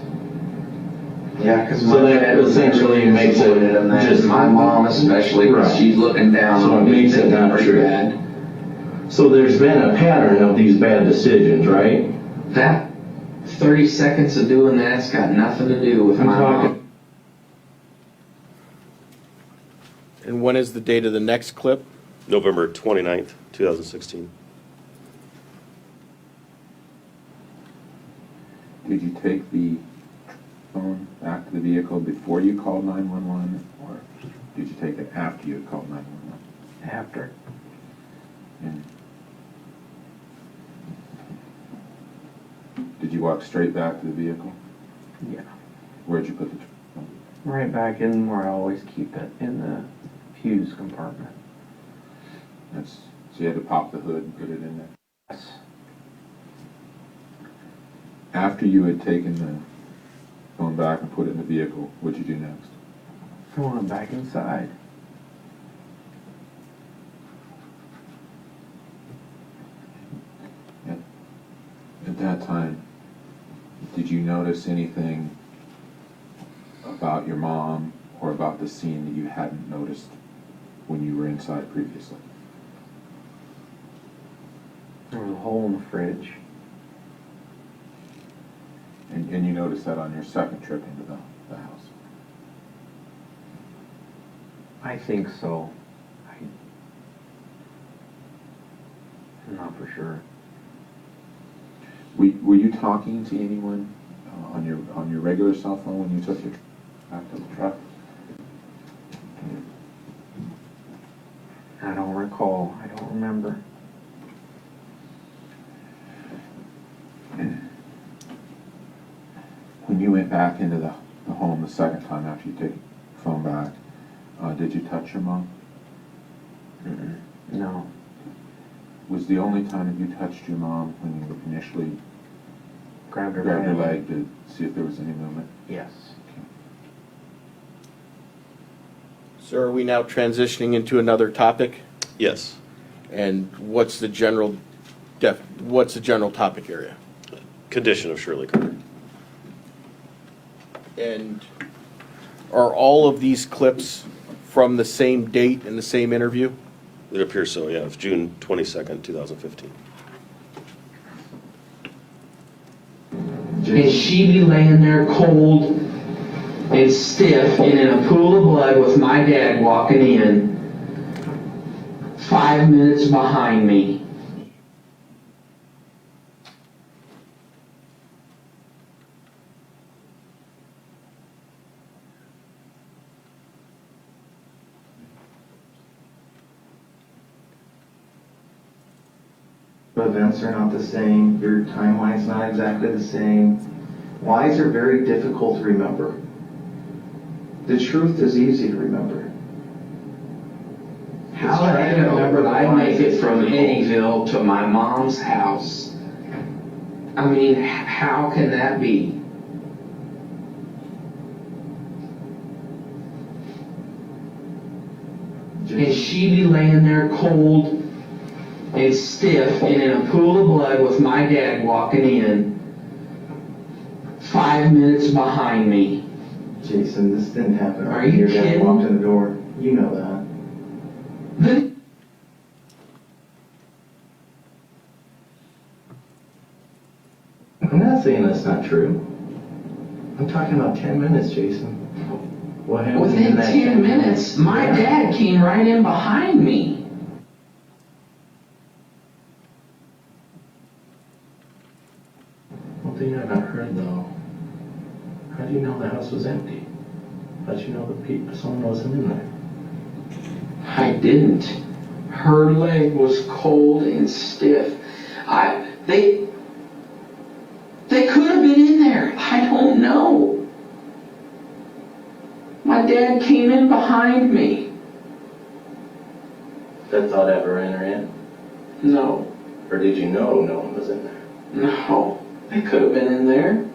[SPEAKER 14] Yeah, because
[SPEAKER 10] So that essentially makes it
[SPEAKER 14] just my mom especially, because
[SPEAKER 10] Right.
[SPEAKER 14] she's looking down
[SPEAKER 10] So
[SPEAKER 14] on
[SPEAKER 10] it
[SPEAKER 14] me,
[SPEAKER 10] makes it
[SPEAKER 14] thinking
[SPEAKER 10] not
[SPEAKER 14] pretty
[SPEAKER 10] true.
[SPEAKER 14] bad.
[SPEAKER 10] So there's been a pattern of these bad decisions, right?
[SPEAKER 14] That 30 seconds of doing that's got nothing to do with
[SPEAKER 10] I'm
[SPEAKER 14] my
[SPEAKER 10] talking-
[SPEAKER 14] mom.
[SPEAKER 2] And when is the date of the next clip?
[SPEAKER 3] November 29th, 2016.
[SPEAKER 6] Did you take the phone back to the vehicle before you called 911, or did you take it after you had called 911?
[SPEAKER 4] After.
[SPEAKER 6] And did you walk straight back to the vehicle?
[SPEAKER 4] Yeah.
[SPEAKER 6] Where'd you put the
[SPEAKER 4] Right back in where I always keep it, in the fuse compartment.
[SPEAKER 6] So you had to pop the hood and put it in there?
[SPEAKER 4] Yes.
[SPEAKER 6] After you had taken the phone back and put it in the vehicle, what'd you do next?
[SPEAKER 4] I went back inside.
[SPEAKER 6] At that time, did you notice anything about your mom or about the scene that you hadn't noticed when you were inside previously?
[SPEAKER 4] There was a hole in the fridge.
[SPEAKER 6] And you noticed that on your second trip into the house?
[SPEAKER 4] I think so. I'm not for sure.
[SPEAKER 6] Were you talking to anyone on your regular cell phone when you took your back to the truck?
[SPEAKER 4] I don't recall. I don't remember.
[SPEAKER 6] When you went back into the home the second time after you take the phone back, did you touch your mom?
[SPEAKER 4] No.
[SPEAKER 6] Was the only time that you touched your mom when you initially
[SPEAKER 4] Grabbed her
[SPEAKER 6] leg to see if there was any movement?
[SPEAKER 4] Yes.
[SPEAKER 2] So are we now transitioning into another topic?
[SPEAKER 3] Yes.
[SPEAKER 2] And what's the general topic area?
[SPEAKER 3] Condition of Shirley Carter.
[SPEAKER 2] And are all of these clips from the same date and the same interview?
[SPEAKER 3] It appears so, yeah. It's June 22nd, 2015.
[SPEAKER 5] And she be laying there cold and stiff and in a pool of blood with my dad walking in 5 minutes behind me.
[SPEAKER 13] Events are not the same, your timeline's not exactly the same. Lies are very difficult to remember. The truth is easy to remember.
[SPEAKER 5] How the heck would I make it from Eddyville to my mom's house? I mean, how can that be? And she be laying there cold and stiff and in a pool of blood with my dad walking in 5 minutes behind me.
[SPEAKER 13] Jason, this didn't happen.
[SPEAKER 5] Are you
[SPEAKER 13] Your dad
[SPEAKER 5] kidding?
[SPEAKER 13] walked in the door. You know that. I'm not saying that's not true. I'm talking about 10 minutes, Jason. What happened
[SPEAKER 5] Within
[SPEAKER 13] in that
[SPEAKER 5] 10 minutes, my
[SPEAKER 13] Yeah.
[SPEAKER 5] dad came right in behind me.
[SPEAKER 10] One thing I've not heard though, how do you know the house was empty? How do you know someone wasn't in there?
[SPEAKER 5] I didn't. Her leg was cold and stiff. They could have been in there. I don't know. My dad came in behind me.
[SPEAKER 10] That thought ever enter in?
[SPEAKER 5] No.
[SPEAKER 10] Or did you know no one was in there?
[SPEAKER 5] No. They could have been in there.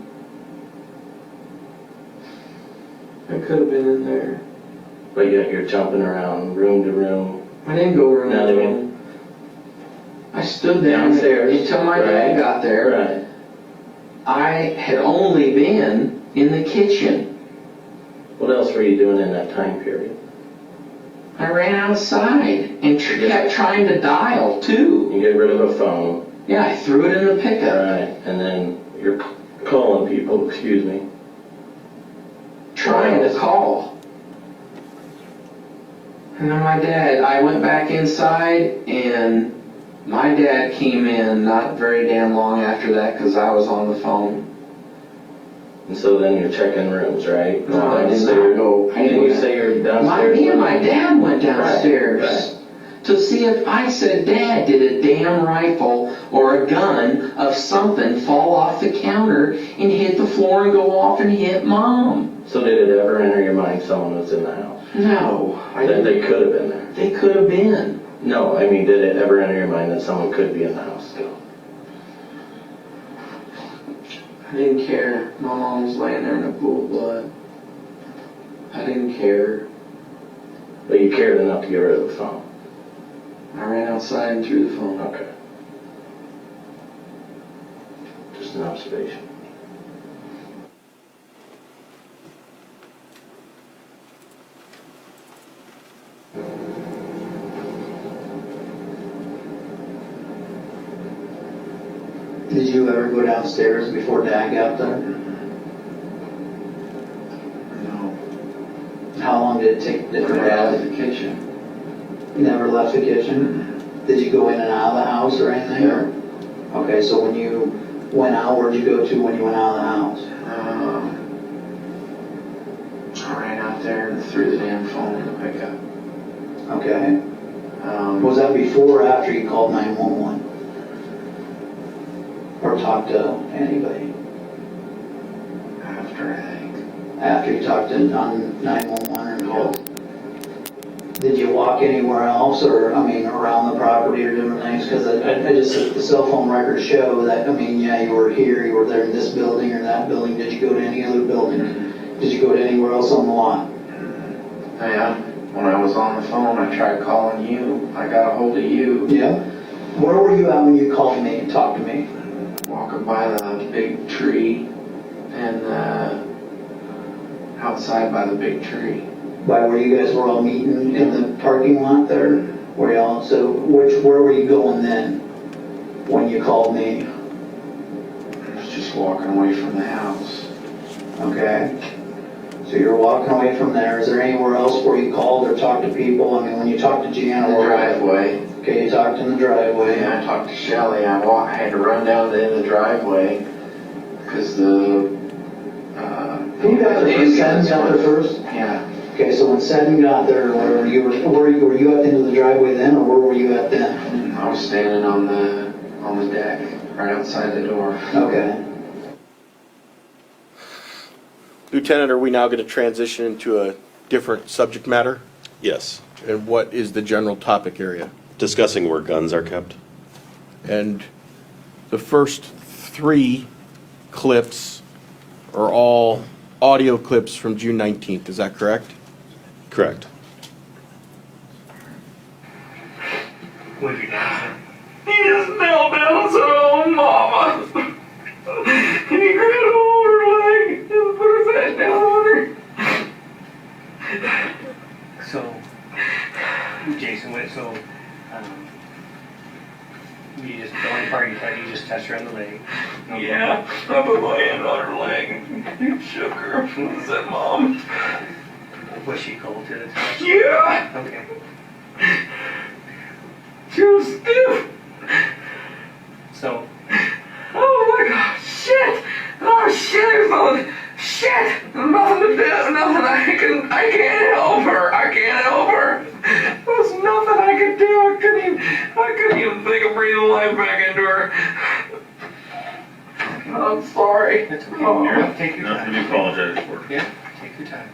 [SPEAKER 5] I could have been in there.
[SPEAKER 10] But yet you're jumping around room to room.
[SPEAKER 5] I didn't go room
[SPEAKER 10] Not
[SPEAKER 5] to
[SPEAKER 10] even
[SPEAKER 5] room. I stood there
[SPEAKER 10] downstairs
[SPEAKER 5] until my dad got there.
[SPEAKER 10] Right.
[SPEAKER 5] I had only been in the kitchen.
[SPEAKER 10] What else were you doing in that time period?
[SPEAKER 5] I ran outside and kept trying to dial too.
[SPEAKER 10] You get rid of a phone.
[SPEAKER 5] Yeah, I threw it in the pickup.
[SPEAKER 10] Right. And then you're calling people, excuse me.
[SPEAKER 5] Trying to call. And then I went back inside and my dad came in not very damn long after that because I was on the phone.
[SPEAKER 10] And so then you're checking rooms, right?
[SPEAKER 5] No, I did not go.
[SPEAKER 10] Didn't you say you're downstairs?
[SPEAKER 5] Me and my dad went downstairs
[SPEAKER 10] Right.
[SPEAKER 5] to see if I said, Dad, did a damn rifle or a gun of something fall off the counter and hit the floor and go off and hit Mom?
[SPEAKER 10] So did it ever enter your mind someone was in the house?
[SPEAKER 5] No.
[SPEAKER 10] That they could have been there?
[SPEAKER 5] They could have been.
[SPEAKER 10] No, I mean, did it ever enter your mind that someone could be in the house still?
[SPEAKER 5] I didn't care. My mom was laying there in a pool of blood. I didn't care.
[SPEAKER 10] But you cared enough to get rid of the phone?
[SPEAKER 5] I ran outside and threw the phone.
[SPEAKER 10] Okay. Just an observation.
[SPEAKER 9] Did you ever go downstairs before Dad got there?
[SPEAKER 5] No.
[SPEAKER 9] How long did it take for
[SPEAKER 5] Never
[SPEAKER 9] Dad?
[SPEAKER 5] left the kitchen.
[SPEAKER 9] You never left the kitchen? Did you go in and out of the house or anything?
[SPEAKER 5] Yeah.
[SPEAKER 9] Okay, so when you went out, where'd you go to when you went out of the house?
[SPEAKER 5] I ran out there and threw the damn phone in the pickup.
[SPEAKER 9] Okay. Was that before or after you called 911? Or talked to anybody?
[SPEAKER 5] After, I think.
[SPEAKER 9] After you talked to on 911 and called? Did you walk anywhere else or, I mean, around the property or different things? Because I just, the cell phone records show that, I mean, yeah, you were here, you were there in this building or that building. Did you go to any other building? Did you go to anywhere else on the lot?
[SPEAKER 5] Yeah. When I was on the phone, I tried calling you. I got a hold of you.
[SPEAKER 9] Yeah. Where were you at when you called me and talked to me?
[SPEAKER 5] Walking by the big tree and outside by the big tree.
[SPEAKER 9] By where you guys were all meeting in the parking lot there? Where y'all, so where were you going then when you called me?
[SPEAKER 5] I was just walking away from the house.
[SPEAKER 9] Okay. So you're walking away from there. Is there anywhere else where you called or talked to people? I mean, when you talked to Jan
[SPEAKER 5] In the
[SPEAKER 9] or
[SPEAKER 5] driveway.
[SPEAKER 9] Okay, you talked in the driveway.
[SPEAKER 5] Yeah, I talked to Shelly. I had to run down to the end of the driveway because the
[SPEAKER 9] Who got there first? Seddon got there first?
[SPEAKER 5] Yeah.
[SPEAKER 9] Okay, so when Seddon got there, or whatever, were you at the end of the driveway then, or where were you at then?
[SPEAKER 5] I was standing on the deck right outside the door.
[SPEAKER 9] Okay.
[SPEAKER 2] Lieutenant, are we now going to transition into a different subject matter?
[SPEAKER 3] Yes.
[SPEAKER 2] And what is the general topic area?
[SPEAKER 3] Discussing where guns are kept.
[SPEAKER 2] And the first 3 clips are all audio clips from June 19th. Is that correct?
[SPEAKER 3] Correct.
[SPEAKER 8] What did you dancing?
[SPEAKER 5] He just knelt down and said, "Oh, Mama." And he grabbed hold of her leg and put his head down on her.
[SPEAKER 8] So, Jason, you just, the only part you thought you just touched her on the leg.
[SPEAKER 5] Yeah, I put my hand on her leg and shook her and said, "Mom."
[SPEAKER 8] Was she cold to the touch?
[SPEAKER 5] Yeah.
[SPEAKER 8] Okay.
[SPEAKER 5] She was stiff.
[SPEAKER 8] So,
[SPEAKER 5] Oh my God, shit! Oh shit, there's no shit! Nothing to do, nothing I can't help her. I can't help her. There's nothing I could do. I couldn't even think of breathing life back into her. I'm sorry.
[SPEAKER 8] that's okay.
[SPEAKER 5] Oh.
[SPEAKER 8] Take your
[SPEAKER 11] Nothing to
[SPEAKER 8] time.
[SPEAKER 11] be apologized for.
[SPEAKER 8] Yeah, take your time.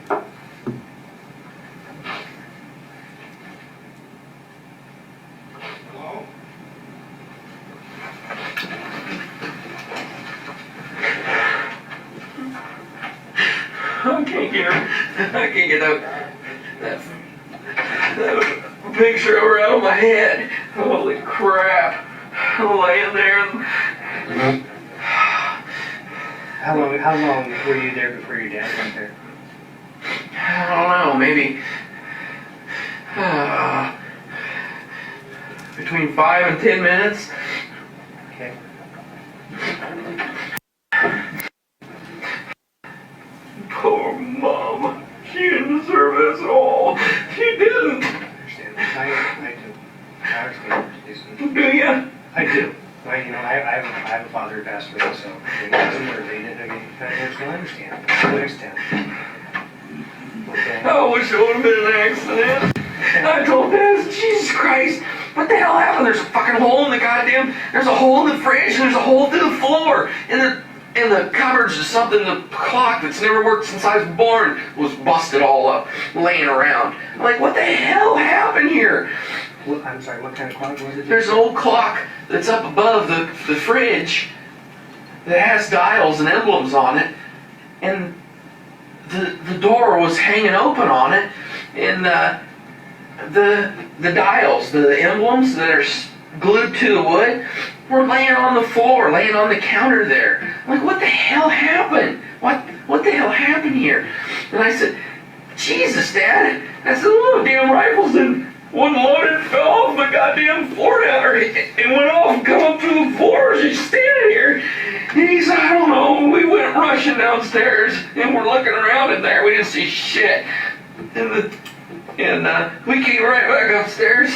[SPEAKER 5] I can't get her. I can't get that picture of her out of my head. Holy crap. I'm laying there.
[SPEAKER 8] How long were you there before your dad went there?
[SPEAKER 5] I don't know, maybe between 5 and 10 minutes.
[SPEAKER 8] Okay.
[SPEAKER 5] Poor Mom. She didn't deserve this at all. She didn't.
[SPEAKER 8] I understand. I do. I understand, Jason.
[SPEAKER 5] Do ya?
[SPEAKER 8] I do. I have a father who passed away, so it wasn't motivated. I understand. To an extent. Okay.
[SPEAKER 5] I wish it would have been an accident.
[SPEAKER 7] And I told Dad, Jesus Christ, what the hell happened? There's a fucking hole in the goddamn, there's a hole in the fridge, and there's a hole through the floor. And the cupboards or something, the clock that's never worked since I was born was busted all up, laying around. I'm like, what the hell happened here?
[SPEAKER 8] I'm sorry, what kind of clock was it?
[SPEAKER 7] There's an old clock that's up above the fridge that has dials and emblems on it, and the door was hanging open on it, and the dials, the emblems that are glued to the wood, were laying on the floor, laying on the counter there. I'm like, what the hell happened? What the hell happened here? And I said, Jesus, Dad. I said, the little damn rifles and one loaded fell off the goddamn floor down there. It went off and come up through the floor. She's standing here. And he said, I don't know. We went rushing downstairs and we're looking around in there. We didn't see shit. And we came right back upstairs.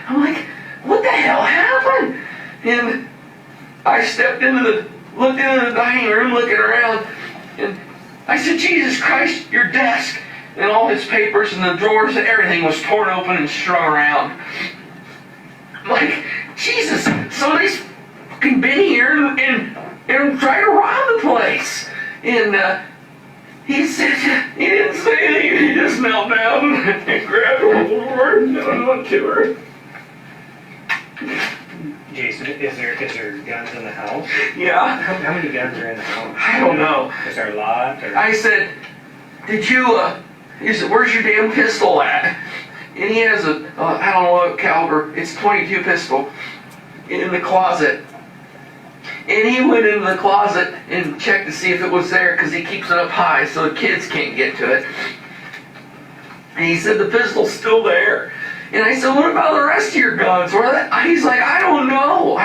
[SPEAKER 7] I'm like, what the hell happened? And I looked into the dining room looking around, and I said, Jesus Christ, your desk, and all his papers and the drawers and everything was torn open and strung around. I'm like, Jesus, somebody's fucking been here and tried to rob the place. And he said, he didn't say anything, he just knelt down and grabbed her board and I went to her.
[SPEAKER 8] Jason, is there guns in the house?
[SPEAKER 7] Yeah.
[SPEAKER 8] How many guns are in the house?
[SPEAKER 7] I don't know.
[SPEAKER 8] Is there a lot? Or?
[SPEAKER 7] I said, he said, where's your damn pistol at? And he has I don't know what caliber, it's a .22 pistol in the closet. And he went into the closet and checked to see if it was there because he keeps it up high so the kids can't get to it. And he said, the pistol's still there. And I said, what about the rest of your guns? He's like, I don't know.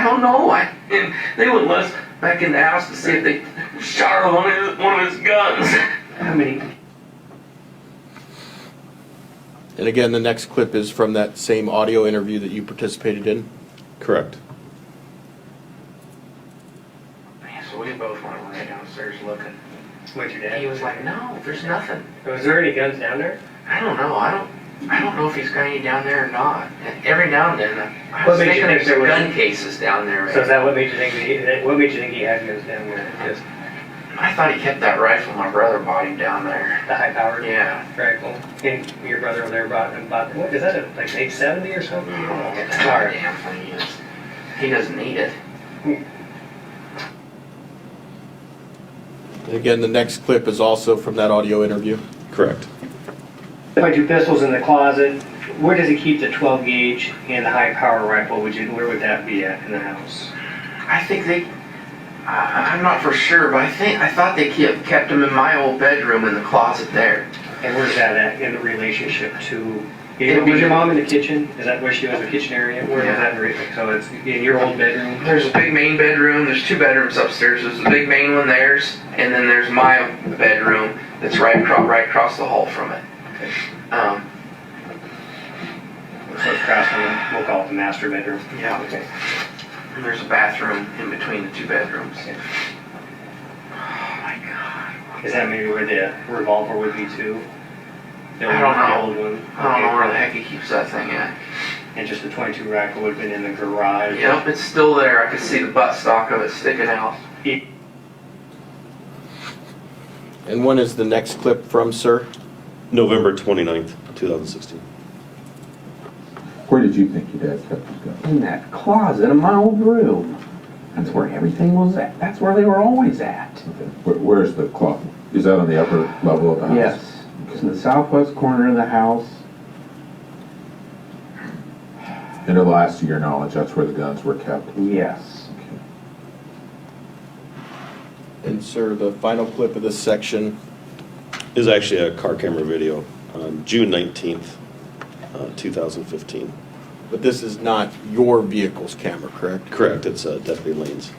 [SPEAKER 7] And they wouldn't let us back in the house to see if they shot one of his guns.
[SPEAKER 8] How many?
[SPEAKER 2] And again, the next clip is from that same audio interview that you participated in?
[SPEAKER 3] Correct.
[SPEAKER 7] So we both went right downstairs looking.
[SPEAKER 8] What'd your dad?
[SPEAKER 7] He was like, no, there's nothing.
[SPEAKER 8] Was there any guns down there?
[SPEAKER 7] I don't know. I don't know if he's got any down there or not. And every now and then, I was thinking there's some gun cases down there. Right?
[SPEAKER 8] So is that what made you think he had guns down there? Just
[SPEAKER 7] I thought he kept that rifle my brother bought him down there.
[SPEAKER 8] the high-powered
[SPEAKER 7] rifle.
[SPEAKER 8] And your brother over there bought what is that? Like 870 or something?
[SPEAKER 7] I don't know what the hell damn thing is. He doesn't need it.
[SPEAKER 2] And again, the next clip is also from that audio interview?
[SPEAKER 3] Correct.
[SPEAKER 8] .22 pistols in the closet. Where does he keep the 12 gauge and the high power rifle? Where would that be at in the house?
[SPEAKER 7] I think I'm not for sure, but I thought they kept them in my old bedroom in the closet there.
[SPEAKER 8] And where's that at in relationship to? Was your mom in the kitchen? Is that where she was, the kitchen area? Where was that in relation? So it's in your old bedroom?
[SPEAKER 7] There's a big main bedroom. There's two bedrooms upstairs. There's the big main one theirs, and then there's my bedroom that's right across the hall from it.
[SPEAKER 8] Okay. So it's across from we'll call it the master bedroom.
[SPEAKER 7] Yeah.
[SPEAKER 8] Okay.
[SPEAKER 7] And there's a bathroom in between the two bedrooms. Okay. Oh my God.
[SPEAKER 8] Is that maybe where the revolver would be too?
[SPEAKER 7] I don't know.
[SPEAKER 8] The old one?
[SPEAKER 7] I don't know where the heck he keeps that thing at.
[SPEAKER 8] And just the .22 rifle would have been in the garage?
[SPEAKER 7] Yep, it's still there. I could see the buttstock of it sticking out.
[SPEAKER 2] And when is the next clip from, sir?
[SPEAKER 3] November 29th, 2016.
[SPEAKER 6] Where did you think your dad kept his gun?
[SPEAKER 5] In that closet in my old room. That's where everything was at. That's where they were always at.
[SPEAKER 6] Okay. Where's the closet? Is that on the upper level of the house?
[SPEAKER 5] Yes. It's in the southwest corner of the house.
[SPEAKER 6] And to the last of your knowledge, that's where the guns were kept?
[SPEAKER 5] Yes.
[SPEAKER 6] Okay.
[SPEAKER 2] And sir, the final clip of this section
[SPEAKER 3] is actually a car camera video on June 19th, 2015.
[SPEAKER 2] But this is not your vehicle's camera, correct?
[SPEAKER 3] Correct. It's Deputy Lane's.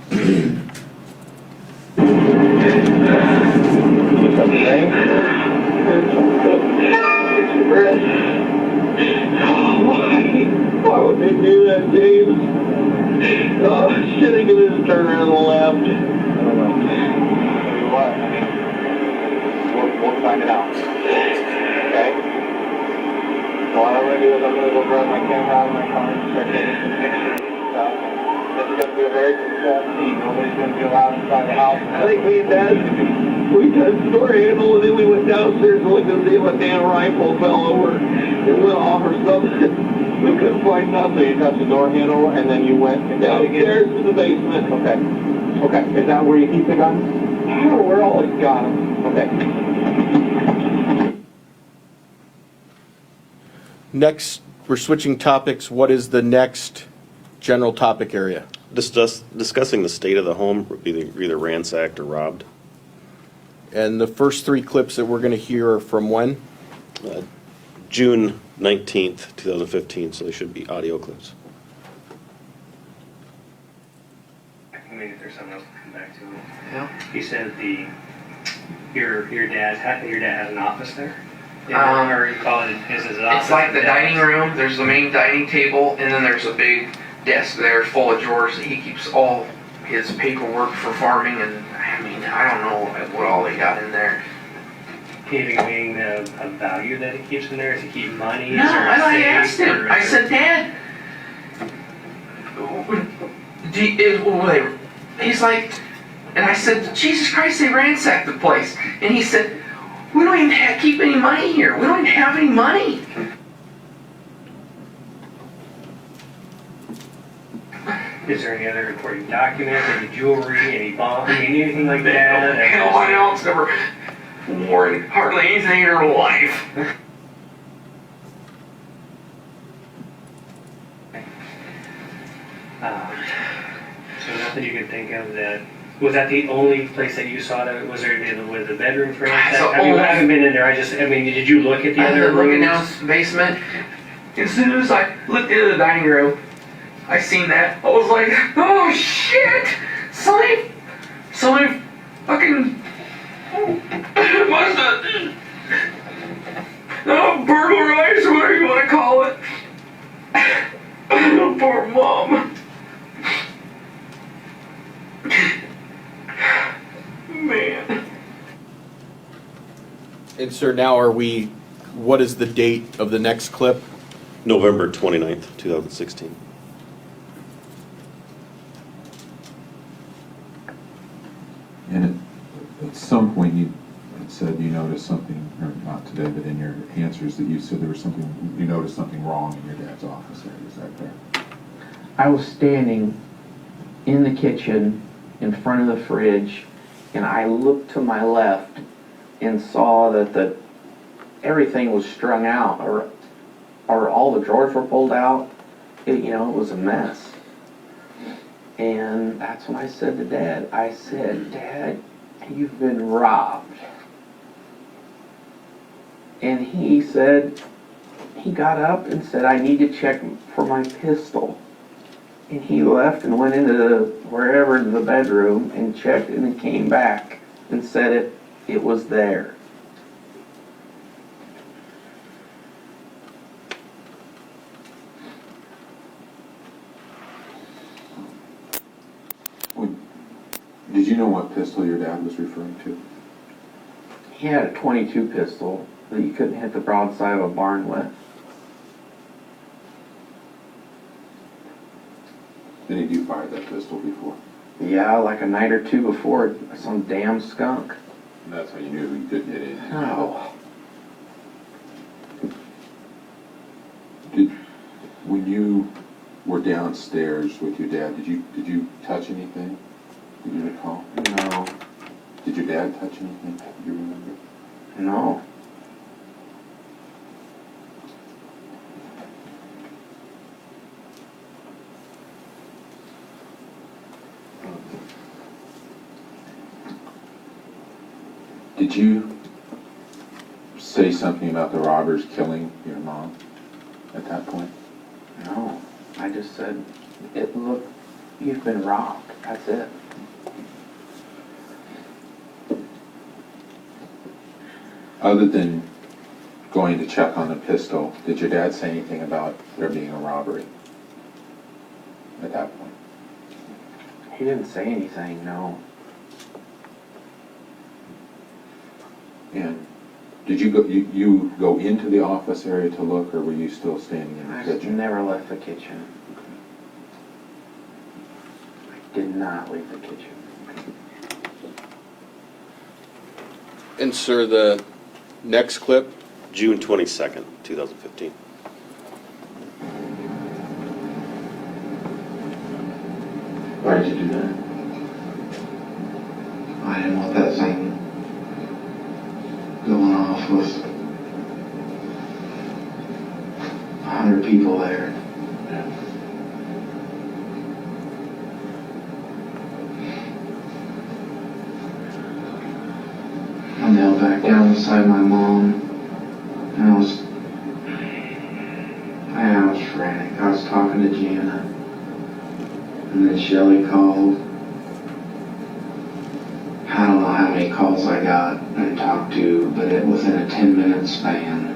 [SPEAKER 15] Why would they do that, Dave? Oh, shit, they could just turn around and left. I don't know. Tell you what, I mean, we'll find it out. Okay? what I'm gonna do is I'm gonna go grab my camera out of my car and start taking some pictures and stuff. This is gonna be a very controlled scene. Nobody's gonna be allowed inside the house. I think me and Dad, we got a door handle and then we went downstairs and looked to see if a damn rifle fell over and went off or something. We couldn't find nothing.
[SPEAKER 13] You touched the door handle and then you went
[SPEAKER 15] Downstairs to the basement.
[SPEAKER 13] Okay. Okay. Is that where you keep the guns?
[SPEAKER 15] Oh, we're always got them.
[SPEAKER 13] Okay.
[SPEAKER 2] Next, we're switching topics. What is the next general topic area?
[SPEAKER 3] Discussing the state of the home, either ransacked or robbed.
[SPEAKER 2] And the first three clips that we're going to hear are from when?
[SPEAKER 3] June 19th, 2015, so they should be audio clips.
[SPEAKER 8] Maybe if there's something else to come back to.
[SPEAKER 7] Yeah.
[SPEAKER 8] You said your dad has an office there? Or you call it his office?
[SPEAKER 7] It's like the dining room. There's the main dining table, and then there's a big desk there full of drawers that he keeps all his paperwork for farming. And I mean, I don't know what all they got in there.
[SPEAKER 8] Keeping a value that he keeps in there? Does he keep money?
[SPEAKER 7] No, and I asked him. I said, Dad, he's like, and I said, Jesus Christ, they ransacked the place. And he said, we don't even keep any money here. We don't even have any money.
[SPEAKER 8] Is there any other important documents, any jewelry, any bonds, anything like that?
[SPEAKER 7] Hell, my aunt's never worn hardly anything in her life.
[SPEAKER 8] So nothing you can think of that. Was that the only place that you saw that? Was there the bedroom for ransacked? I haven't been in there. I mean, did you look at the other rooms?
[SPEAKER 7] Looking down the basement. As soon as I looked into the dining room, I seen that. I was like, oh shit! Somebody fucking must have burglarized, whatever you want to call it. Poor mom. Man.
[SPEAKER 2] And sir, now what is the date of the next clip?
[SPEAKER 3] November 29th, 2016.
[SPEAKER 6] And at some point you had said you noticed something, or not today, but in your answers that you said there was something, you noticed something wrong in your dad's office there. Is that correct?
[SPEAKER 4] I was standing in the kitchen in front of the fridge, and I looked to my left and saw that everything was strung out, or all the drawers were pulled out. It was a mess. And that's when I said to Dad, I said, Dad, you've been robbed. And he got up and said, I need to check for my pistol. And he left and went into the bedroom and checked, and then came back and said it was there.
[SPEAKER 6] Did you know what pistol your dad was referring to?
[SPEAKER 4] He had a .22 pistol that you couldn't hit the broadside of a barn with.
[SPEAKER 6] Any of you fired that pistol before?
[SPEAKER 4] Yeah, like a night or two before, some damn skunk.
[SPEAKER 6] And that's how you knew you couldn't hit anything.
[SPEAKER 4] No.
[SPEAKER 6] When you were downstairs with your dad, did you touch anything? Do you recall?
[SPEAKER 4] No.
[SPEAKER 6] Did your dad touch anything? Do you remember?
[SPEAKER 4] No.
[SPEAKER 6] Did you say something about the robbers killing your mom at that point?
[SPEAKER 4] No. I just said, you've been robbed. That's it.
[SPEAKER 6] Other than going to check on the pistol, did your dad say anything about there being a robbery at that point?
[SPEAKER 4] He didn't say anything, no.
[SPEAKER 6] And Did you go into the office area to look, or were you still standing in the
[SPEAKER 4] I
[SPEAKER 6] kitchen?
[SPEAKER 4] never left the kitchen. I did not leave the kitchen.
[SPEAKER 2] And sir, the next clip?
[SPEAKER 3] June 22nd, 2015.
[SPEAKER 14] Why did you do that? I didn't want that thing going off with 100 people there. I knelt back down beside my mom, and I was frantic. I was talking to Jana, and then Shelly called. I don't know how many calls I got and talked to, but it within a 10-minute span.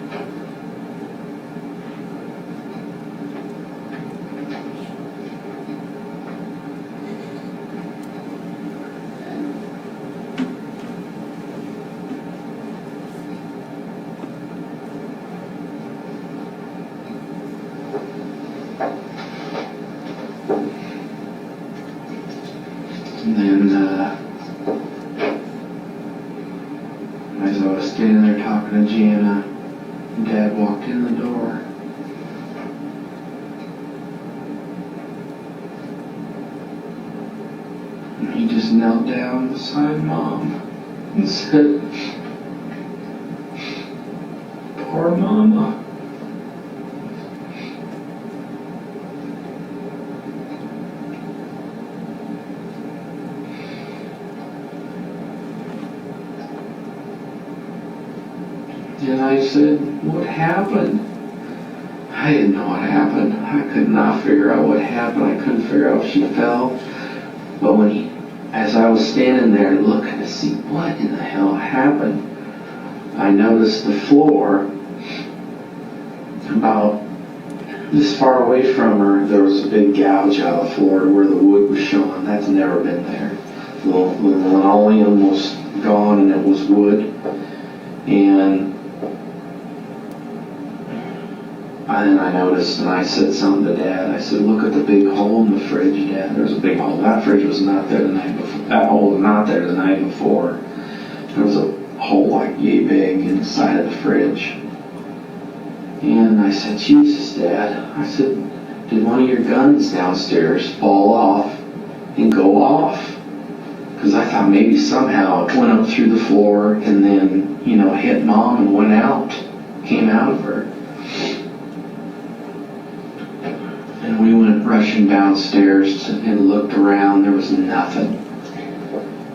[SPEAKER 14] And then, as I was standing there talking to Jana, Dad walked in the door. And he just knelt down beside Mom and said, "Poor Mama." And I said, "What happened?" I didn't know what happened. I could not figure out what happened. I couldn't figure out if she fell. But as I was standing there looking to see what in the hell happened, I noticed the floor about this far away from her. There was a big gouge out of the floor where the wood was showing. That's never been there. The linoleum was gone and it was wood. And then I noticed, and I said something to Dad. I said, "Look at the big hole in the fridge, Dad. There's a big hole. That fridge was not there the night before. That hole was not there the night before. There was a hole like yay big inside of the fridge." And I said, "Jesus, Dad." I said, "Did one of your guns downstairs fall off and go off?" Because I thought maybe somehow it went up through the floor and then, hit Mom and went out, came out of her. And we went rushing downstairs and looked around. There was nothing.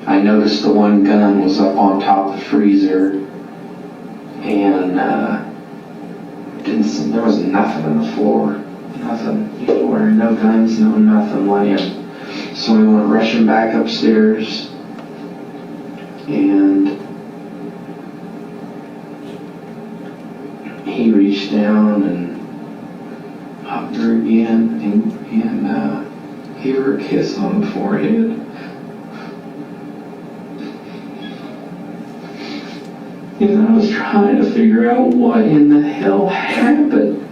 [SPEAKER 14] I noticed the one gun was up on top of the freezer, and there was nothing on the floor. Nothing. Anywhere. No guns, no nothing laying. So we went rushing back upstairs, and he reached down and hugged her again and gave her a kiss on the forehead. And I was trying to figure out what in the hell happened.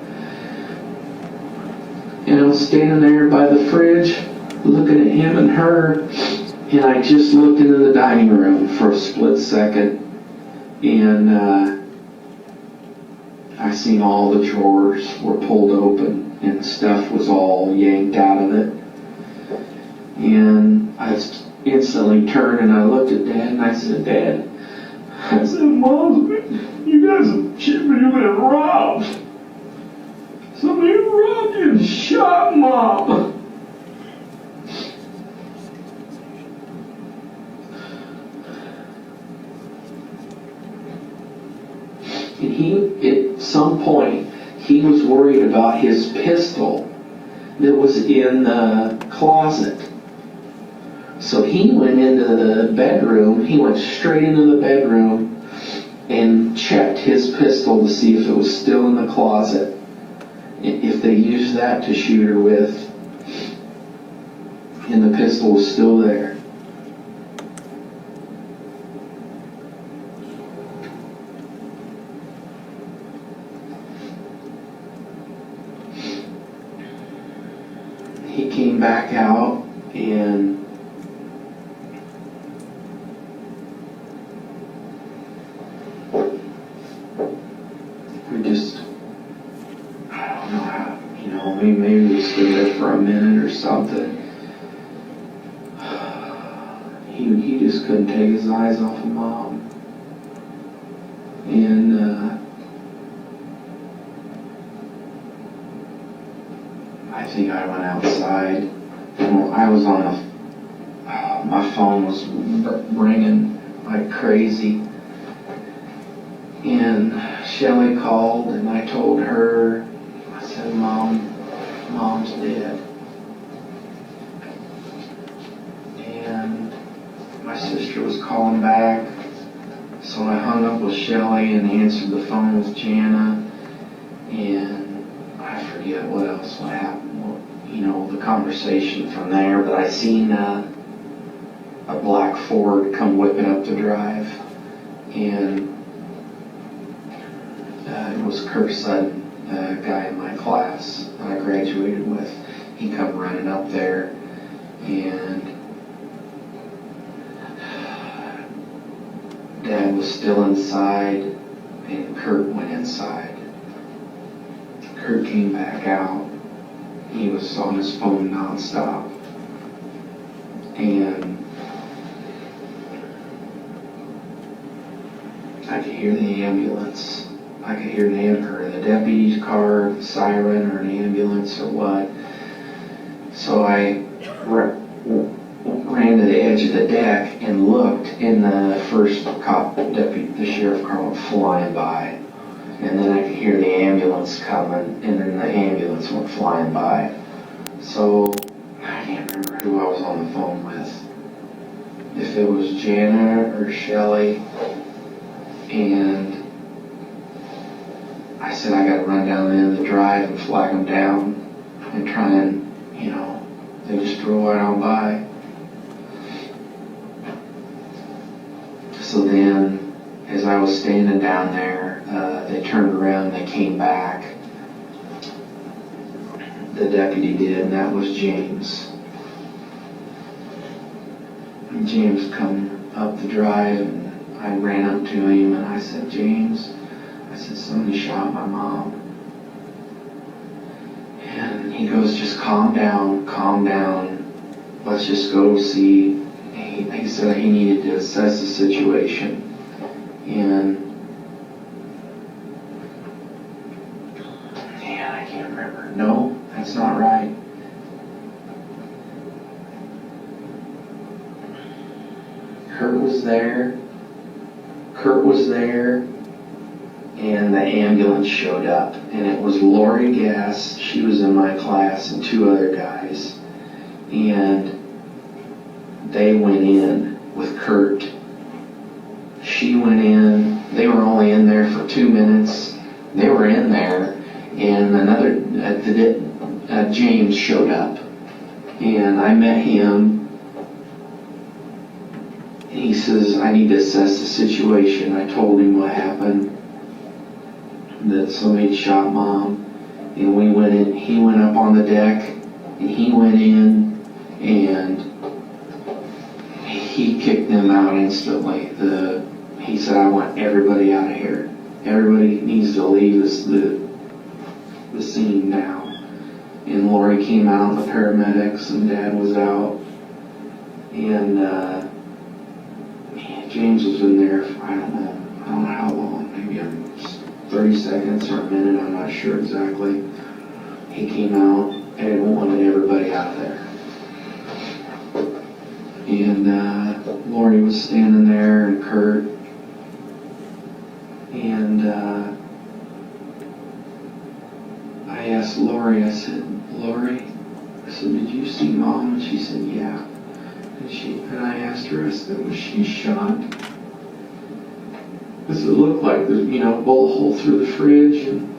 [SPEAKER 14] And I was standing there by the fridge looking at him and her, and I just looked into the dining room for a split second, and I seen all the drawers were pulled open and stuff was all yanked out of it. And I instantly turned and I looked at Dad and I said, "Dad," I said, "Mom, you guys have been robbed. Somebody robbed you and shot Mom." And at some point, he was worried about his pistol that was in the closet. So he went into the bedroom, he went straight into the bedroom and checked his pistol to see if it was still in the closet, if they used that to shoot her with, and the pistol was still there. he came back out, and we just, I don't know how, maybe we stood there for a minute or something. He just couldn't take his eyes off of Mom. And I think I went outside. And I was on my phone was ringing like crazy. And Shelley called, and I told her, I said, Mom's dead. And my sister was calling back, so I hung up with Shelley and answered the phone with Jana, and I forget what happened, the conversation from there, but I seen a black Ford come whipping up the drive, and it was Kurt Sutton, a guy in my class that I graduated with. He come running up there, and Dad was still inside, and Kurt went inside. Kurt came back out. He was on his phone nonstop, and I could hear the ambulance. I could hear the deputy's car, the siren, or an ambulance or what. So I ran to the edge of the deck and looked, and the first the sheriff car went flying by. And then I could hear the ambulance coming, and then the ambulance went flying by. So I can't remember who I was on the phone with. If it was Jana or Shelley, and I said I got to run down the end of the drive and flag them down and try and, they just drove right on by. So then, as I was standing down there, they turned around, they came back. The deputy did, and that was James. And James come up the drive, and I ran up to him, and I said, James, I said, somebody shot my mom. And he goes, just calm down. Let's just go see. He said he needed to assess the situation. And I can't remember. No, that's not right. Kurt was there, and the ambulance showed up, and it was Lori Gass. She was in my class, and two other guys, and they went in with Kurt. She went in. They were only in there for 2 minutes. They were in there, and James showed up, and I met him. He says, I need to assess the situation. I told him what happened, that somebody shot Mom, and we went in. He went up on the deck, and he went in, and he kicked them out instantly. He said, I want everybody out of here. Everybody needs to leave the scene now. And Lori came out, the paramedics, and Dad was out, and James was in there for, I don't know how long, maybe 30 seconds or a minute, I'm not sure exactly. He came out and wanted everybody out of there. And Lori was standing there, and Kurt, and I asked Lori, I said, did you see Mom? And she said, yeah. And I asked her, I said, was she shot? Does it look like there's, a bullet hole through the fridge and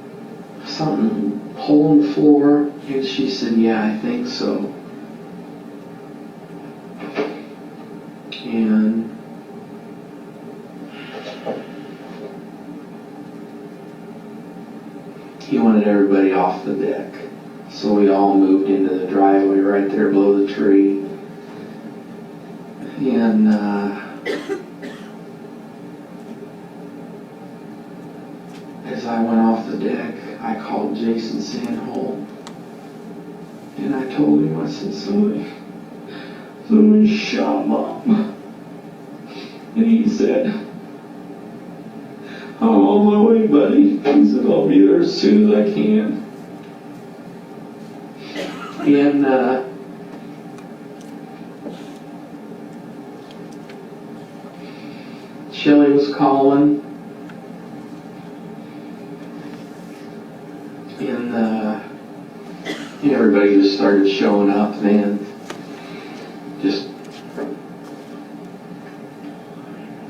[SPEAKER 14] something, hole in the floor? And she said, yeah, I think so. And he wanted everybody off the deck. So we all moved into the driveway right there below the tree. And as I went off the deck, I called Jason Sandholm. And I told him, I said, somebody shot Mom. And he said, I'm on my way, buddy. He said, I'll be there as soon as I can. And Shelly was calling. And everybody just started showing up, man. Just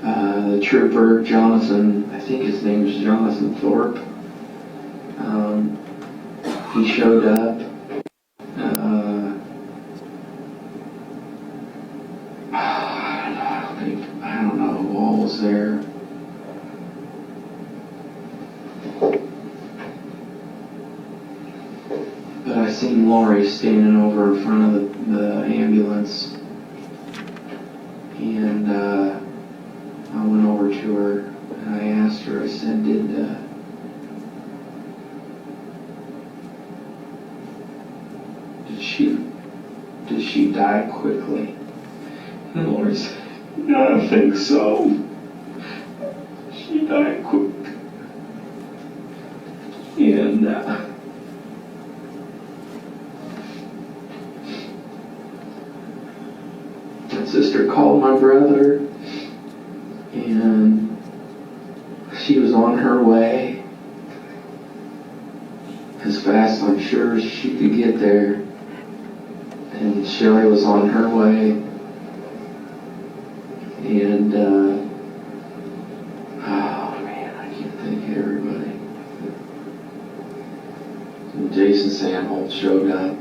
[SPEAKER 14] the trooper, Jonathan, I think his name is Jonathan Thorpe. He showed up. I don't know who all was there. But I seen Lori standing over in front of the ambulance. And I went over to her and I asked her, I said, did she die quickly? And Lori said, yeah, I think so. She died quick. And my sister called my brother, and she was on her way as fast, I'm sure, as she could get there. And Shelly was on her way, and oh man, I can't think of everybody. And Jason Sandholm showed up,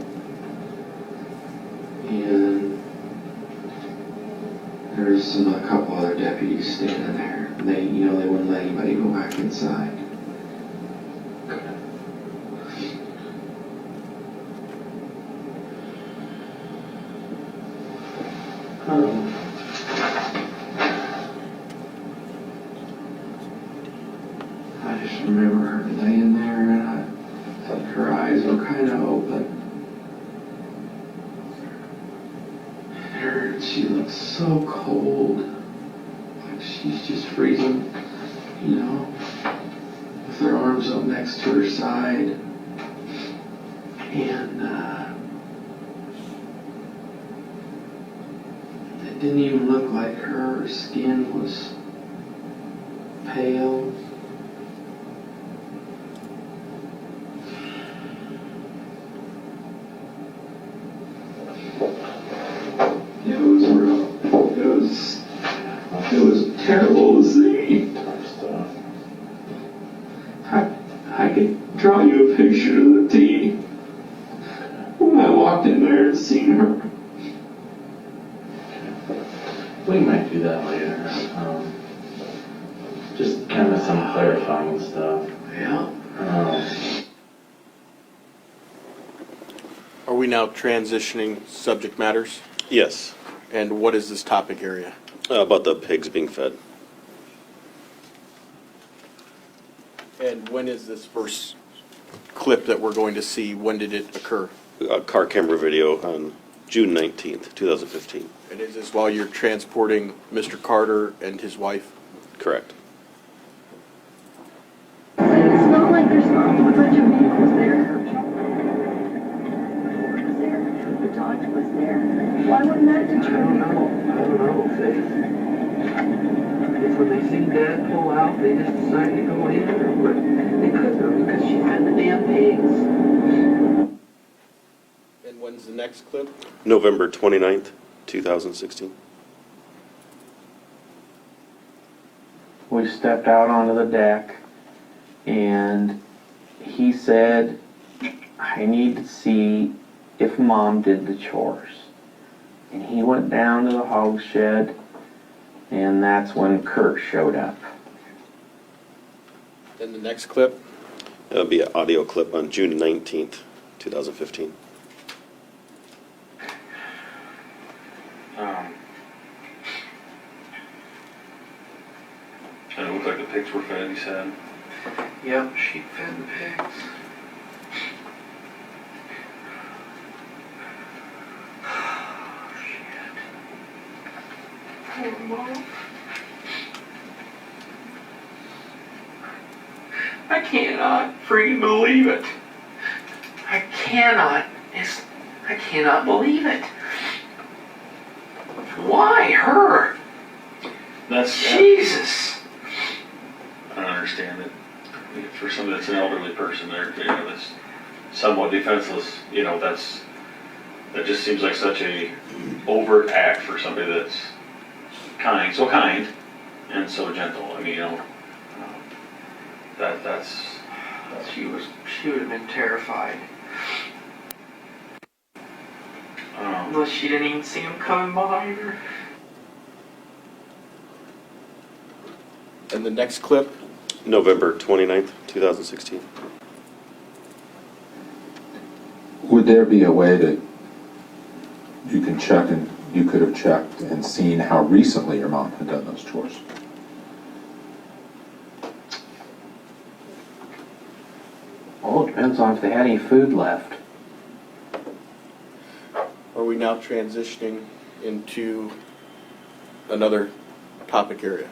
[SPEAKER 14] and there's a couple other deputies standing there. And they wouldn't let anybody go back inside. I just remember her laying there, and her eyes were kind of open. She looks so cold, like she's just freezing, with her arms up next to her side. And it didn't even look like her skin was pale. It was real. It was terrible to see. I could draw you a picture of the T when I walked in there and seen her.
[SPEAKER 10] We might do that later. Just kind of some clarifying stuff.
[SPEAKER 14] Yeah.
[SPEAKER 2] Are we now transitioning subject matters?
[SPEAKER 3] Yes,
[SPEAKER 2] And what is this topic area?
[SPEAKER 3] about the pigs being fed.
[SPEAKER 2] And when is this first clip that we're going to see? When did it occur?
[SPEAKER 3] A car camera video on June 19th, 2015.
[SPEAKER 2] And is this while you're transporting Mr. Carter and his wife?
[SPEAKER 3] Correct.
[SPEAKER 12] It's not like there's not a bunch of vehicles there. Ford was there, the Dodge was there. Why wouldn't that deter people?
[SPEAKER 5] I don't know. It's when they seen Dad pull out, they just decided to go in, or what? They couldn't have because she had the damn pigs.
[SPEAKER 2] And when's the next clip?
[SPEAKER 3] November 29th, 2016.
[SPEAKER 4] We stepped out onto the deck, and he said, I need to see if Mom did the chores. And he went down to the hog shed, and that's when Kurt showed up.
[SPEAKER 2] Then the next clip?
[SPEAKER 3] That'll be an audio clip on June 19th, 2015.
[SPEAKER 11] And it looked like the pigs were fed, he said.
[SPEAKER 7] Yep, she fed the pigs. Poor Mom. I cannot freaking believe it. I cannot believe it. Why her? Jesus.
[SPEAKER 11] I don't understand it. For somebody that's an elderly person, that's somewhat defenseless, that just seems like such a overt act for somebody that's kind, and so gentle. I mean, that's.
[SPEAKER 7] She would have been terrified. Unless she didn't even see him coming behind her.
[SPEAKER 2] And the next clip?
[SPEAKER 3] November 29th, 2016.
[SPEAKER 6] Would there be a way that you can check and you could have checked and seen how recently your mom had done those chores?
[SPEAKER 4] Well, it depends on if they had any food left.
[SPEAKER 2] Are we now transitioning into another topic area?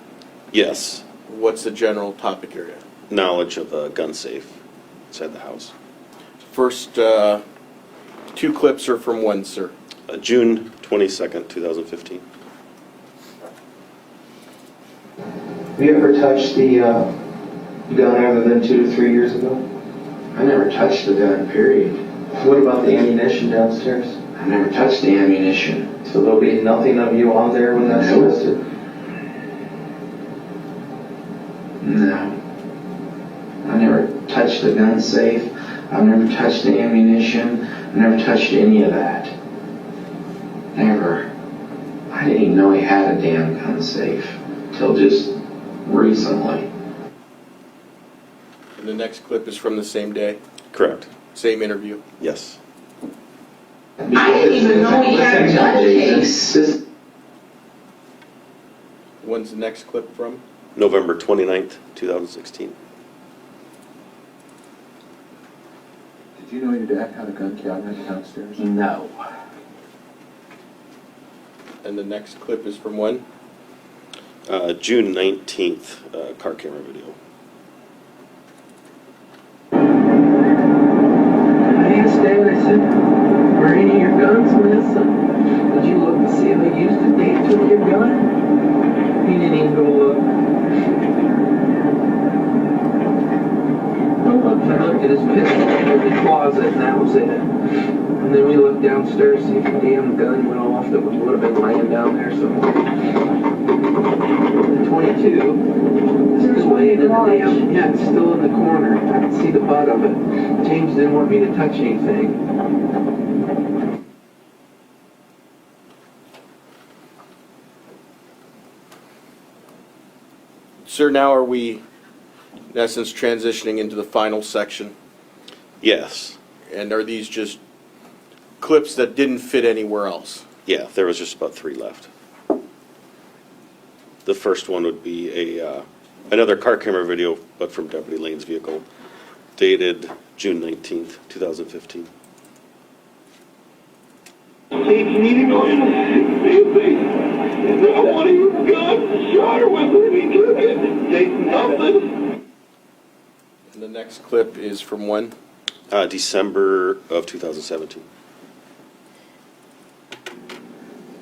[SPEAKER 3] Yes.
[SPEAKER 2] What's the general topic area?
[SPEAKER 3] Knowledge of a gun safe inside the house.
[SPEAKER 2] First two clips are from when, sir?
[SPEAKER 3] June 22nd, 2015.
[SPEAKER 13] Have you ever touched the gun other than 2 to 3 years ago?
[SPEAKER 14] I never touched the gun, period.
[SPEAKER 13] What about the ammunition downstairs?
[SPEAKER 14] I never touched the ammunition.
[SPEAKER 13] So there'll be nothing of you on there when that's listed?
[SPEAKER 14] No. I never touched the gun safe. I've never touched the ammunition. I never touched any of that. Never. I didn't even know he had a damn gun safe till just recently.
[SPEAKER 2] And the next clip is from the same day?
[SPEAKER 3] Correct.
[SPEAKER 2] Same interview?
[SPEAKER 3] Yes.
[SPEAKER 14] I didn't even know he had a gun case.
[SPEAKER 2] When's the next clip from?
[SPEAKER 3] November 29th, 2016.
[SPEAKER 6] Did you know your dad had a gun cabinet downstairs?
[SPEAKER 4] No.
[SPEAKER 2] And the next clip is from when?
[SPEAKER 3] June 19th, car camera video.
[SPEAKER 5] I asked Dad, I said, were any of your guns missing? Did you look to see if they used a date to your gun? He didn't even go look. I looked at his pistol in the closet and that was it. And then we looked downstairs to see if the damn gun went off that would have been laying down there somewhere. The 22 is just laying in the damn, yeah, it's still in the corner. I can see the butt of it. James didn't want me to touch anything.
[SPEAKER 2] Sir, now are we, in essence, transitioning into the final section?
[SPEAKER 3] Yes.
[SPEAKER 2] And are these just clips that didn't fit anywhere else?
[SPEAKER 3] Yeah, there was just about 3 left. The first one would be another car camera video, but from Deputy Lane's vehicle, dated June 19th, 2015.
[SPEAKER 15] Hey, you need to go in and see if they got one of your guns, shot her with it, he took it, take nothing.
[SPEAKER 2] And the next clip is from when?
[SPEAKER 3] December of 2017.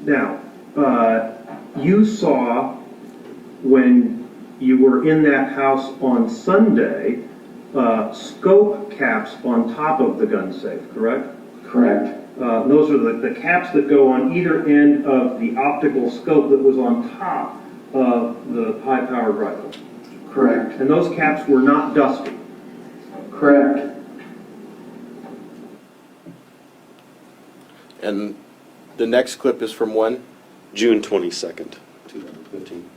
[SPEAKER 16] Now, you saw when you were in that house on Sunday, scope caps on top of the gun safe, correct?
[SPEAKER 14] Correct.
[SPEAKER 16] Those are the caps that go on either end of the optical scope that was on top of the high-powered rifle.
[SPEAKER 14] Correct.
[SPEAKER 16] And those caps were not dusty.
[SPEAKER 14] Correct.
[SPEAKER 2] And the next clip is from when?
[SPEAKER 3] June 22nd, 2015.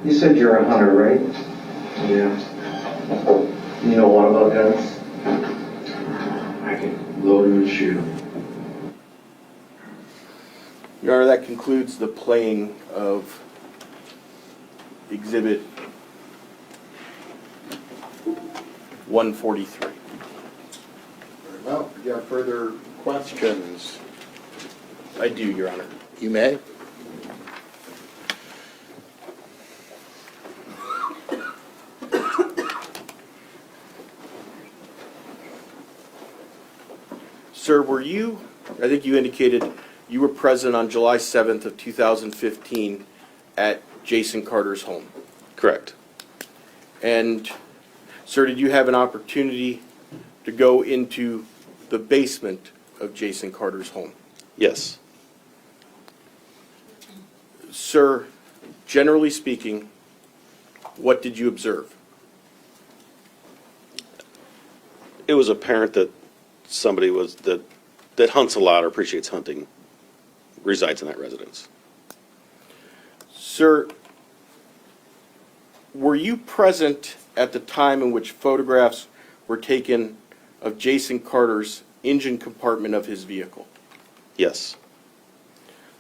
[SPEAKER 13] You said you're a hunter, right?
[SPEAKER 14] Yeah.
[SPEAKER 13] You know a lot about guns?
[SPEAKER 14] load him and shoot him.
[SPEAKER 2] Your Honor, that concludes the playing of Exhibit 143.
[SPEAKER 1] Very well. Do you have further questions?
[SPEAKER 2] I do, Your Honor.
[SPEAKER 1] You may.
[SPEAKER 2] Sir, were you, I think you indicated you were present on July 7th of 2015 at Jason Carter's home.
[SPEAKER 3] Correct.
[SPEAKER 2] And, sir, did you have an opportunity to go into the basement of Jason Carter's home?
[SPEAKER 3] Yes.
[SPEAKER 2] Sir, generally speaking, what did you observe?
[SPEAKER 3] It was apparent that somebody that hunts a lot or appreciates hunting resides in that residence.
[SPEAKER 2] Sir, were you present at the time in which photographs were taken of Jason Carter's engine compartment of his vehicle?
[SPEAKER 3] Yes.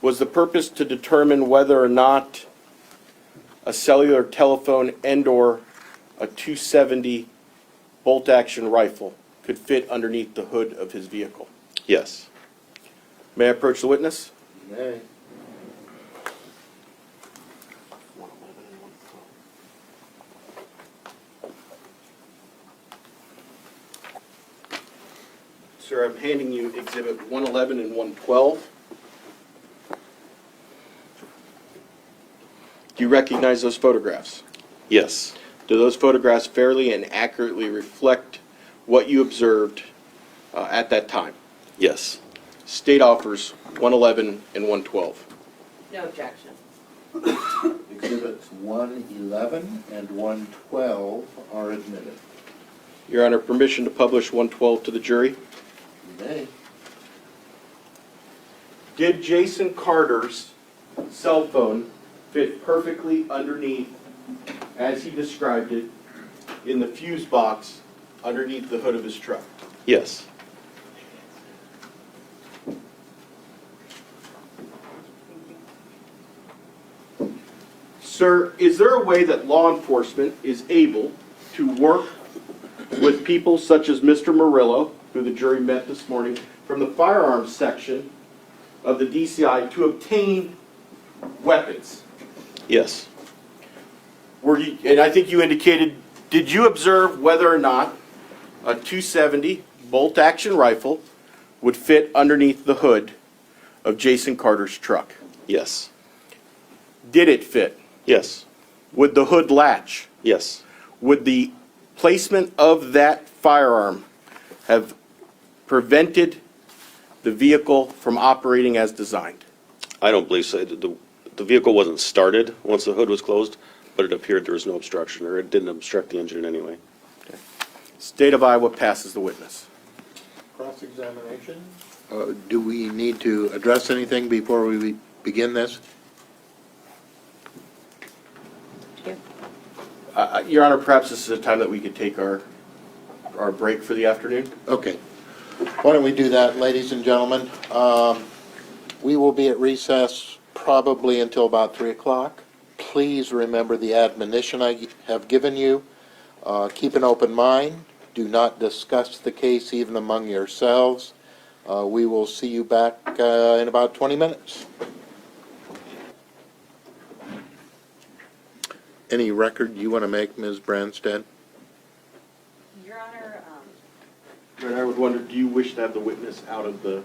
[SPEAKER 2] Was the purpose to determine whether or not a cellular telephone and/or a .270 bolt-action rifle could fit underneath the hood of his vehicle?
[SPEAKER 3] Yes.
[SPEAKER 2] May I approach the witness?
[SPEAKER 1] You may.
[SPEAKER 2] Sir, I'm handing you Exhibit 111 and 112. Do you recognize those photographs?
[SPEAKER 3] Yes.
[SPEAKER 2] Do those photographs fairly and accurately reflect what you observed at that time?
[SPEAKER 3] Yes.
[SPEAKER 2] State offers 111 and 112.
[SPEAKER 17] No objection.
[SPEAKER 1] Exhibits 111 and 112 are admitted.
[SPEAKER 2] Your Honor, permission to publish 112 to the jury?
[SPEAKER 1] You may.
[SPEAKER 2] Did Jason Carter's cell phone fit perfectly underneath, as he described it, in the fuse box underneath the hood of his truck?
[SPEAKER 3] Yes.
[SPEAKER 2] Sir, is there a way that law enforcement is able to work with people such as Mr. Murillo, who the jury met this morning, from the firearms section of the DCI to obtain weapons?
[SPEAKER 3] Yes.
[SPEAKER 2] And I think you indicated, did you observe whether or not a .270 bolt-action rifle would fit underneath the hood of Jason Carter's truck?
[SPEAKER 3] Yes.
[SPEAKER 2] Did it fit?
[SPEAKER 3] Yes.
[SPEAKER 2] Would the hood latch?
[SPEAKER 3] Yes.
[SPEAKER 2] Would the placement of that firearm have prevented the vehicle from operating as designed?
[SPEAKER 3] I don't believe so. The vehicle wasn't started once the hood was closed, but it appeared there was no obstruction, or it didn't obstruct the engine in any way.
[SPEAKER 2] Okay. State of Iowa passes the witness.
[SPEAKER 1] Cross-examination? Do we need to address anything before we begin this?
[SPEAKER 2] Your Honor, perhaps this is a time that we could take our break for the afternoon?
[SPEAKER 1] Okay. Why don't we do that, ladies and gentlemen? We will be at recess probably until about 3 o'clock. Please remember the admonition I have given you. Keep an open mind. Do not discuss the case even among yourselves. We will see you back in about 20 minutes. Any record you want to make, Ms. Branstad?
[SPEAKER 17] Your Honor,
[SPEAKER 2] And I would wonder, do you wish to have the witness out of the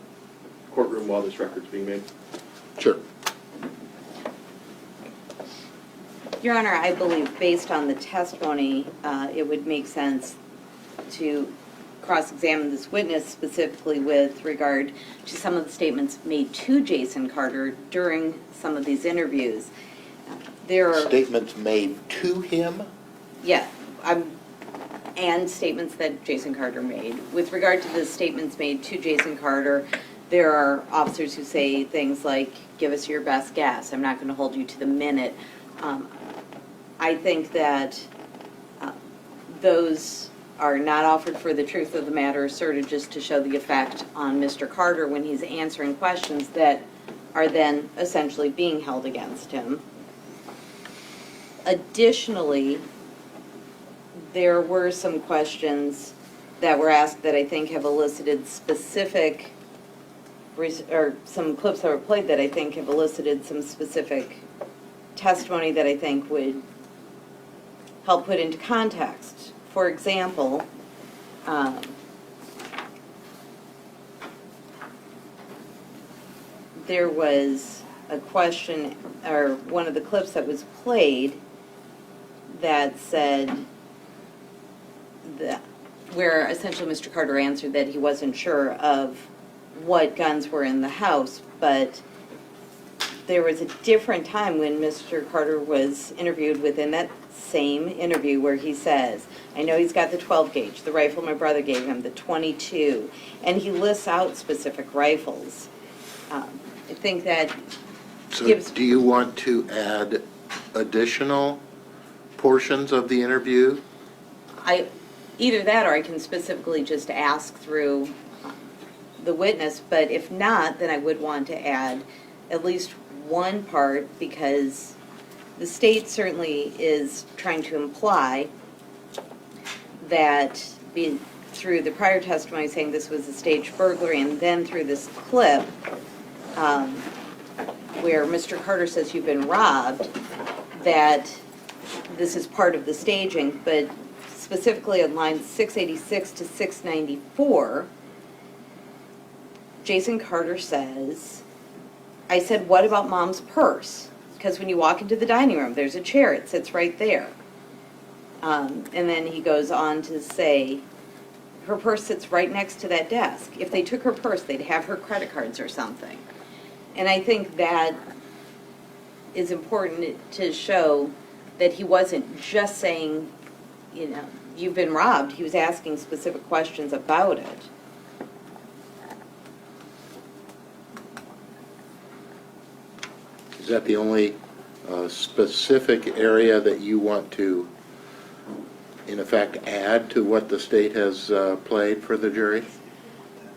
[SPEAKER 2] courtroom while this record's being made?
[SPEAKER 1] Sure.
[SPEAKER 17] Your Honor, I believe based on the testimony, it would make sense to cross-examine this witness specifically with regard to some of the statements made to Jason Carter during some of these interviews. There are
[SPEAKER 1] Statements made to him?
[SPEAKER 17] Yeah, and statements that Jason Carter made. With regard to the statements made to Jason Carter, there are officers who say things like, give us your best guess, I'm not going to hold you to the minute. I think that those are not offered for the truth of the matter asserted just to show the effect on Mr. Carter when he's answering questions that are then essentially being held against him. Additionally, there were some questions that were asked that I think have elicited specific, or some clips that were played that I think have elicited some specific testimony that I think would help put into context. For example, there was a question, or one of the clips that was played that said that, where essentially Mr. Carter answered that he wasn't sure of what guns were in the house, but there was a different time when Mr. Carter was interviewed within that same interview where he says, I know he's got the 12 gauge, the rifle my brother gave him, the 22, and he lists out specific rifles. I think that gives...
[SPEAKER 1] Do you want to add additional portions of the interview?
[SPEAKER 17] Either that, or I can specifically just ask through the witness, but if not, then I would want to add at least one part, because the state certainly is trying to imply that through the prior testimony saying this was a staged burglary, and then through this clip where Mr. Carter says you've been robbed, that this is part of the staging, but specifically on lines 686 to 694, Jason Carter says, I said, what about Mom's purse? Because when you walk into the dining room, there's a chair, it sits right there. And then he goes on to say, her purse sits right next to that desk. If they took her purse, they'd have her credit cards or something. And I think that is important to show that he wasn't just saying, you know, you've been robbed. He was asking specific questions about it.
[SPEAKER 1] Is that the only specific area that you want to, in effect, add to what the state has played for the jury?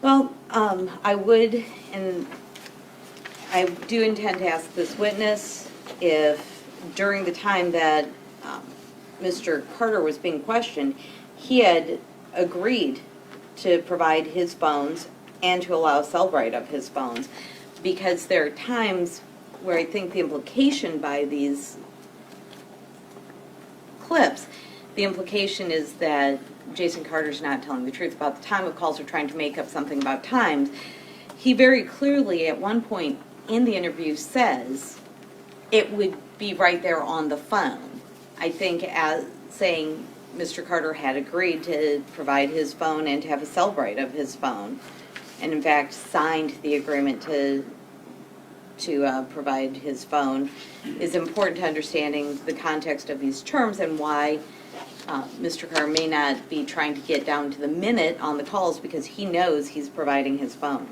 [SPEAKER 17] Well, I would, and I do intend to ask this witness if during the time that Mr. Carter was being questioned, he had agreed to provide his phones and to allow cell-write of his phones, because there are times where I think the implication by these clips, the implication is that Jason Carter's not telling the truth about the time of calls or trying to make up something about times. He very clearly at one point in the interview says it would be right there on the phone. I think as saying Mr. Carter had agreed to provide his phone and to have a cell-write of his phone, and in fact signed the agreement to provide his phone, is important to understanding the context of these terms and why Mr. Carter may not be trying to get down to the minute on the calls, because he knows he's providing his phone.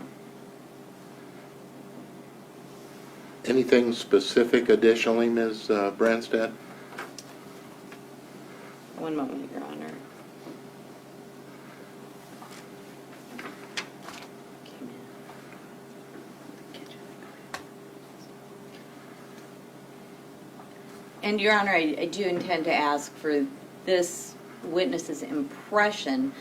[SPEAKER 1] Anything specific additionally, Ms. Branstad?
[SPEAKER 17] One moment, Your Honor. And Your Honor, I do intend to ask for this witness's impression,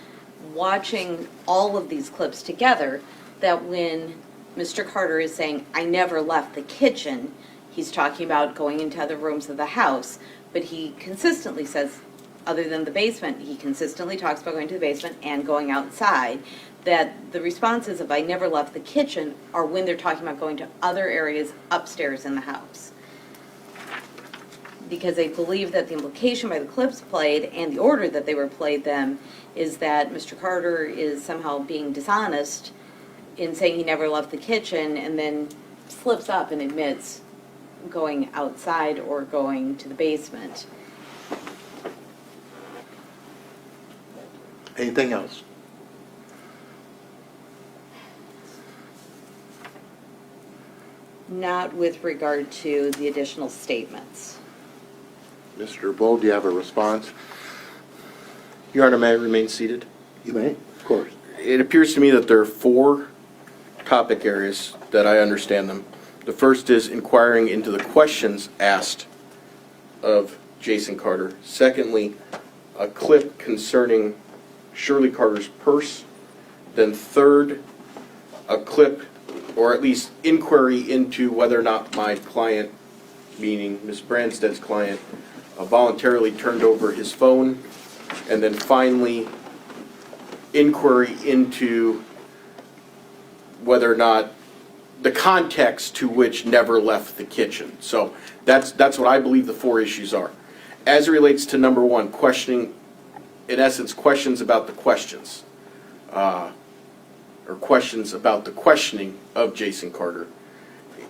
[SPEAKER 17] watching all of these clips together, that when Mr. Carter is saying, I never left the kitchen, he's talking about going into other rooms of the house, but he consistently says, other than the basement, he consistently talks about going to the basement and going outside, that the responses of I never left the kitchen are when they're talking about going to other areas upstairs in the house. Because I believe that the implication by the clips played and the order that they were played them is that Mr. Carter is somehow being dishonest in saying he never left the kitchen, and then slips up and admits going outside or going to the basement.
[SPEAKER 1] Anything else?
[SPEAKER 17] Not with regard to the additional statements.
[SPEAKER 1] Mr. Bull, do you have a response?
[SPEAKER 2] Your Honor, may I remain seated?
[SPEAKER 1] You may, of course.
[SPEAKER 2] It appears to me that there are 4 topic areas that I understand them. The first is inquiring into the questions asked of Jason Carter. Secondly, a clip concerning Shirley Carter's purse. Then third, a clip, or at least inquiry into whether or not my client, meaning Ms. Branstad's client, voluntarily turned over his phone. And then finally, inquiry into whether or not the context to which never left the kitchen. So that's what I believe the 4 issues are. As it relates to number 1, questioning, in essence, questions about the questions, or questions about the questioning of Jason Carter.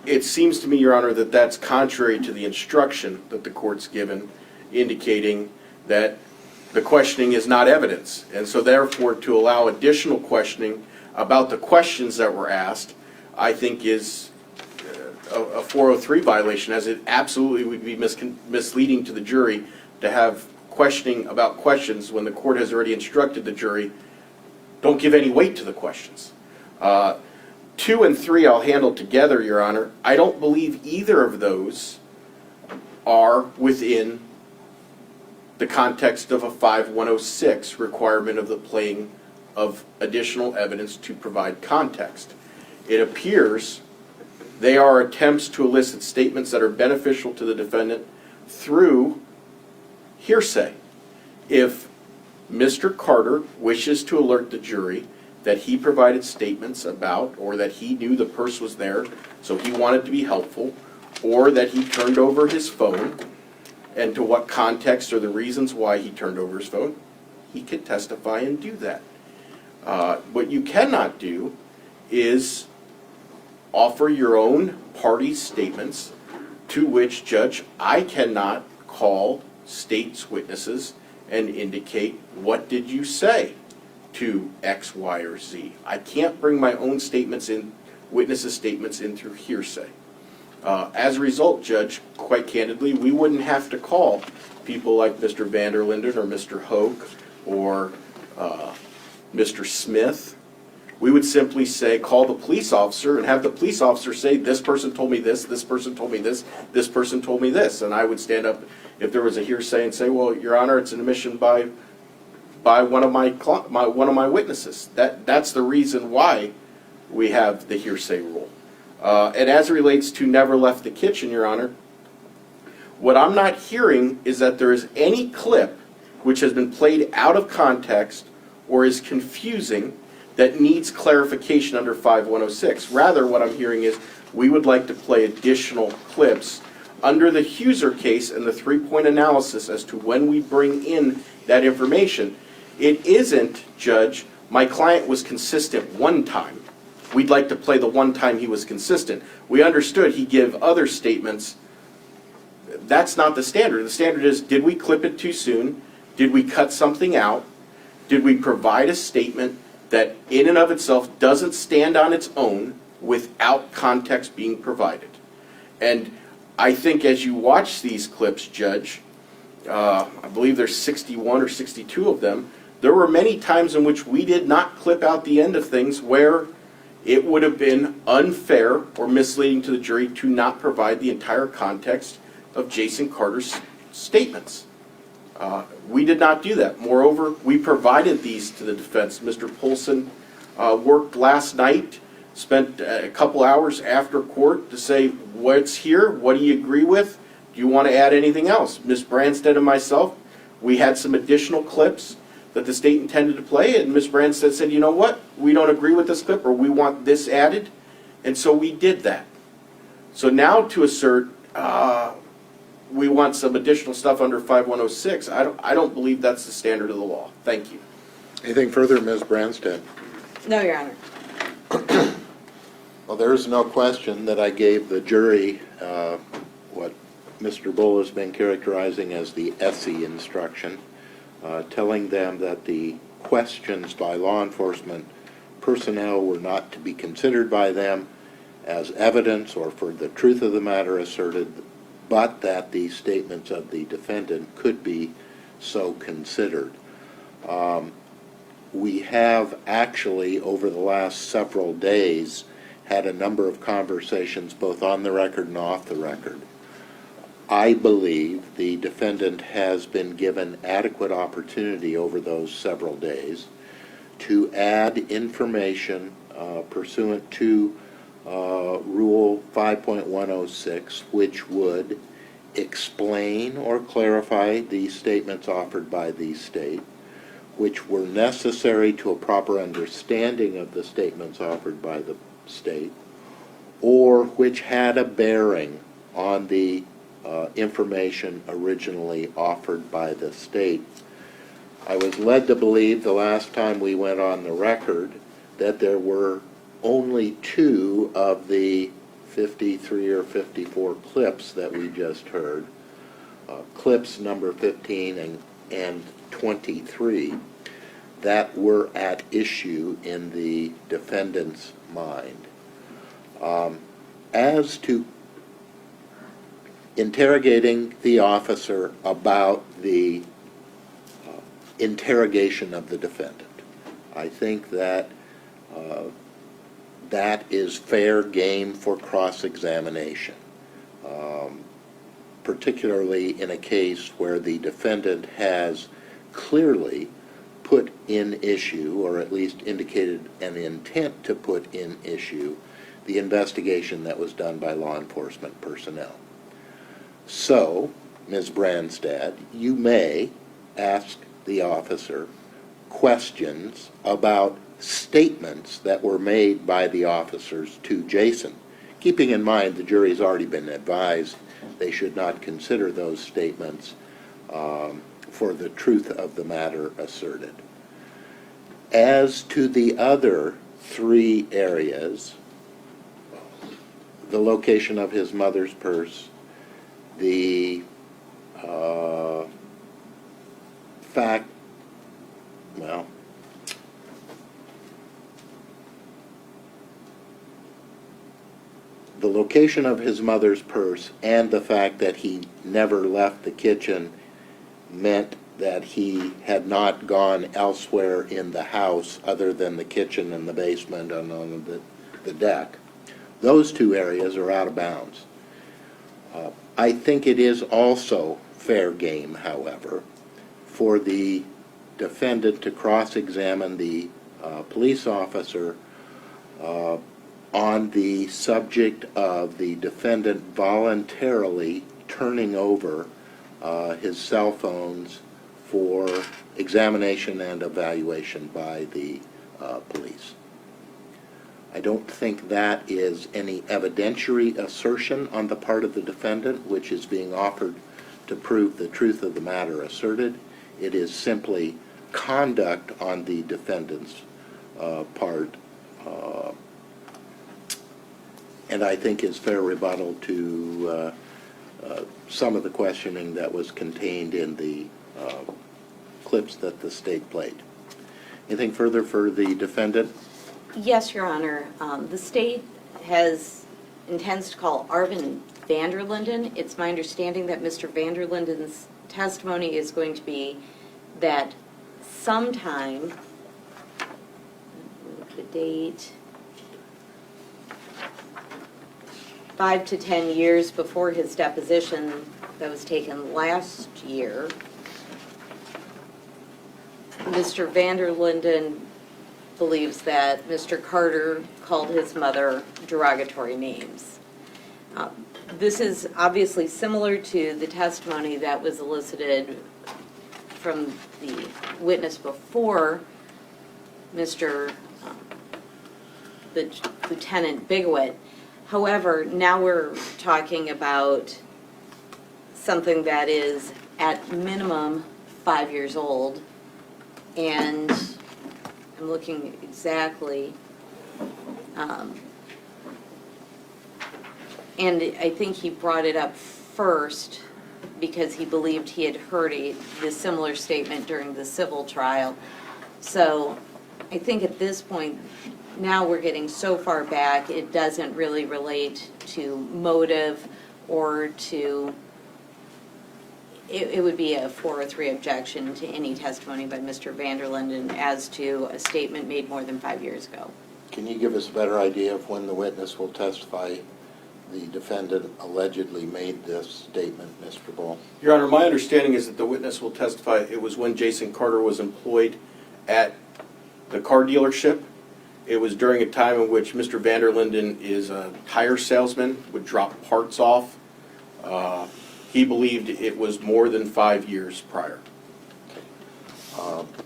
[SPEAKER 2] It seems to me, Your Honor, that that's contrary to the instruction that the court's given, indicating that the questioning is not evidence. And so therefore, to allow additional questioning about the questions that were asked, I think is a 403 violation, as it absolutely would be misleading to the jury to have questioning about questions when the court has already instructed the jury, don't give any weight to the questions. 2 and 3 I'll handle together, Your Honor. I don't believe either of those are within the context of a 5106 requirement of the playing of additional evidence to provide context. It appears they are attempts to elicit statements that are beneficial to the defendant through hearsay. If Mr. Carter wishes to alert the jury that he provided statements about, or that he knew the purse was there, so he wanted to be helpful, or that he turned over his phone, and to what context or the reasons why he turned over his phone, he could testify and do that. What you cannot do is offer your own party's statements, to which, Judge, I cannot call state's witnesses and indicate, what did you say to X, Y, or Z? I can't bring my own statements in, witnesses' statements in through hearsay. As a result, Judge, quite candidly, we wouldn't have to call people like Mr. Vanderlinden or Mr. Hoke or Mr. Smith. We would simply say, call the police officer and have the police officer say, this person told me this person told me this person told me this. And I would stand up if there was a hearsay and say, well, Your Honor, it's an admission by one of my witnesses. That's the reason why we have the hearsay rule. And as it relates to never left the kitchen, Your Honor, what I'm not hearing is that there is any clip which has been played out of context or is confusing that needs clarification under 5106. Rather, what I'm hearing is we would like to play additional clips under the Huser case and the 3-point analysis as to when we bring in that information. It isn't, Judge, my client was consistent one time. We'd like to play the one time he was consistent. We understood he gave other statements. That's not the standard. The standard is, did we clip it too soon? Did we cut something out? Did we provide a statement that in and of itself doesn't stand on its own without context being provided? And I think as you watch these clips, Judge, I believe there's 61 or 62 of them, there were many times in which we did not clip out the end of things where it would have been unfair or misleading to the jury to not provide the entire context of Jason Carter's statements. We did not do that. Moreover, we provided these to the defense. Mr. Polson worked last night, spent a couple hours after court to say, what's here? What do you agree with? Do you want to add anything else? Ms. Branstad and myself, we had some additional clips that the state intended to play, and Ms. Branstad said, you know what? We don't agree with this clip, or we want this added. And so we did that. So now to assert we want some additional stuff under 5106, I don't believe that's the standard of the law. Thank you.
[SPEAKER 1] Anything further, Ms. Branstad?
[SPEAKER 17] No, Your Honor.
[SPEAKER 1] Well, there is no question that I gave the jury what Mr. Bull has been characterizing as the ESSE instruction, telling them that the questions by law enforcement personnel were not to be considered by them as evidence or for the truth of the matter asserted, but that the statements of the defendant could be so considered. We have actually, over the last several days, had a number of conversations both on the record and off the record. I believe the defendant has been given adequate opportunity over those several days to add information pursuant to Rule 5.106, which would explain or clarify the statements offered by the state, which were necessary to a proper understanding of the statements offered by the state, or which had a bearing on the information originally offered by the state. I was led to believe the last time we went on the record that there were only 2 of the 53 or 54 clips that we just heard, clips number 15 and 23, that were at issue in the defendant's mind. As to interrogating the officer about the interrogation of the defendant, I think that that is fair game for cross-examination, particularly in a case where the defendant has clearly put in issue, or at least indicated an intent to put in issue, the investigation that was done by law enforcement personnel. So, Ms. Brandstad, you may ask the officer questions about statements that were made by the officers to Jason, keeping in mind the jury's already been advised they should not consider those statements for the truth of the matter asserted. As to the other 3 areas, the location of his mother's purse, the fact, well, the location of his mother's purse and the fact that he never left the kitchen meant that he had not gone elsewhere in the house other than the kitchen and the basement and on the deck. Those 2 areas are out of bounds. I think it is also fair game, however, for the defendant to cross-examine the police officer on the subject of the defendant voluntarily turning over his cell phones for examination and evaluation by the police. I don't think that is any evidentiary assertion on the part of the defendant, which is being offered to prove the truth of the matter asserted. It is simply conduct on the defendant's part, and I think is fair rebuttal to some of the questioning that was contained in the clips that the state played. Anything further for the defendant?
[SPEAKER 17] Yes, Your Honor. The state intends to call Arvin Vanderlinden. It's my understanding that Mr. Vanderlinden's testimony is going to be that sometime, the date, 5 to 10 years before his deposition that was taken last year, Mr. Vanderlinden believes that Mr. Carter called his mother derogatory names. This is obviously similar to the testimony that was elicited from the witness before Mr. the Lieutenant Bigaouette. However, now we're talking about something that is at minimum 5 years old, and I'm looking exactly, and I think he brought it up first because he believed he had heard the similar statement during the civil trial. So I think at this point, now we're getting so far back, it doesn't really relate to motive or to it would be a 403 objection to any testimony by Mr. Vanderlinden as to a statement made more than 5 years ago.
[SPEAKER 1] Can you give us a better idea of when the witness will testify the defendant allegedly made this statement, Mr. Ball?
[SPEAKER 2] Your Honor, my understanding is that the witness will testify it was when Jason Carter was employed at the car dealership. It was during a time in which Mr. Vanderlinden is a tire salesman, would drop parts off. He believed it was more than 5 years prior.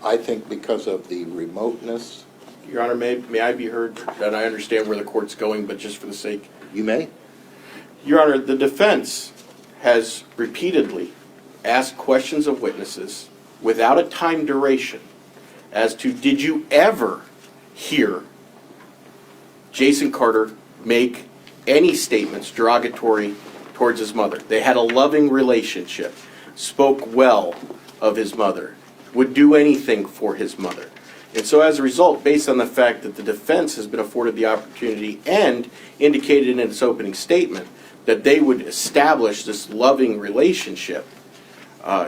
[SPEAKER 1] I think because of the remoteness.
[SPEAKER 2] Your Honor, may I be heard? And I understand where the court's going, but just for the sake.
[SPEAKER 1] You may.
[SPEAKER 2] Your Honor, the defense has repeatedly asked questions of witnesses without a time duration as to, did you ever hear Jason Carter make any statements derogatory towards his mother? They had a loving relationship, spoke well of his mother, would do anything for his mother. And so as a result, based on the fact that the defense has been afforded the opportunity and indicated in its opening statement that they would establish this loving relationship,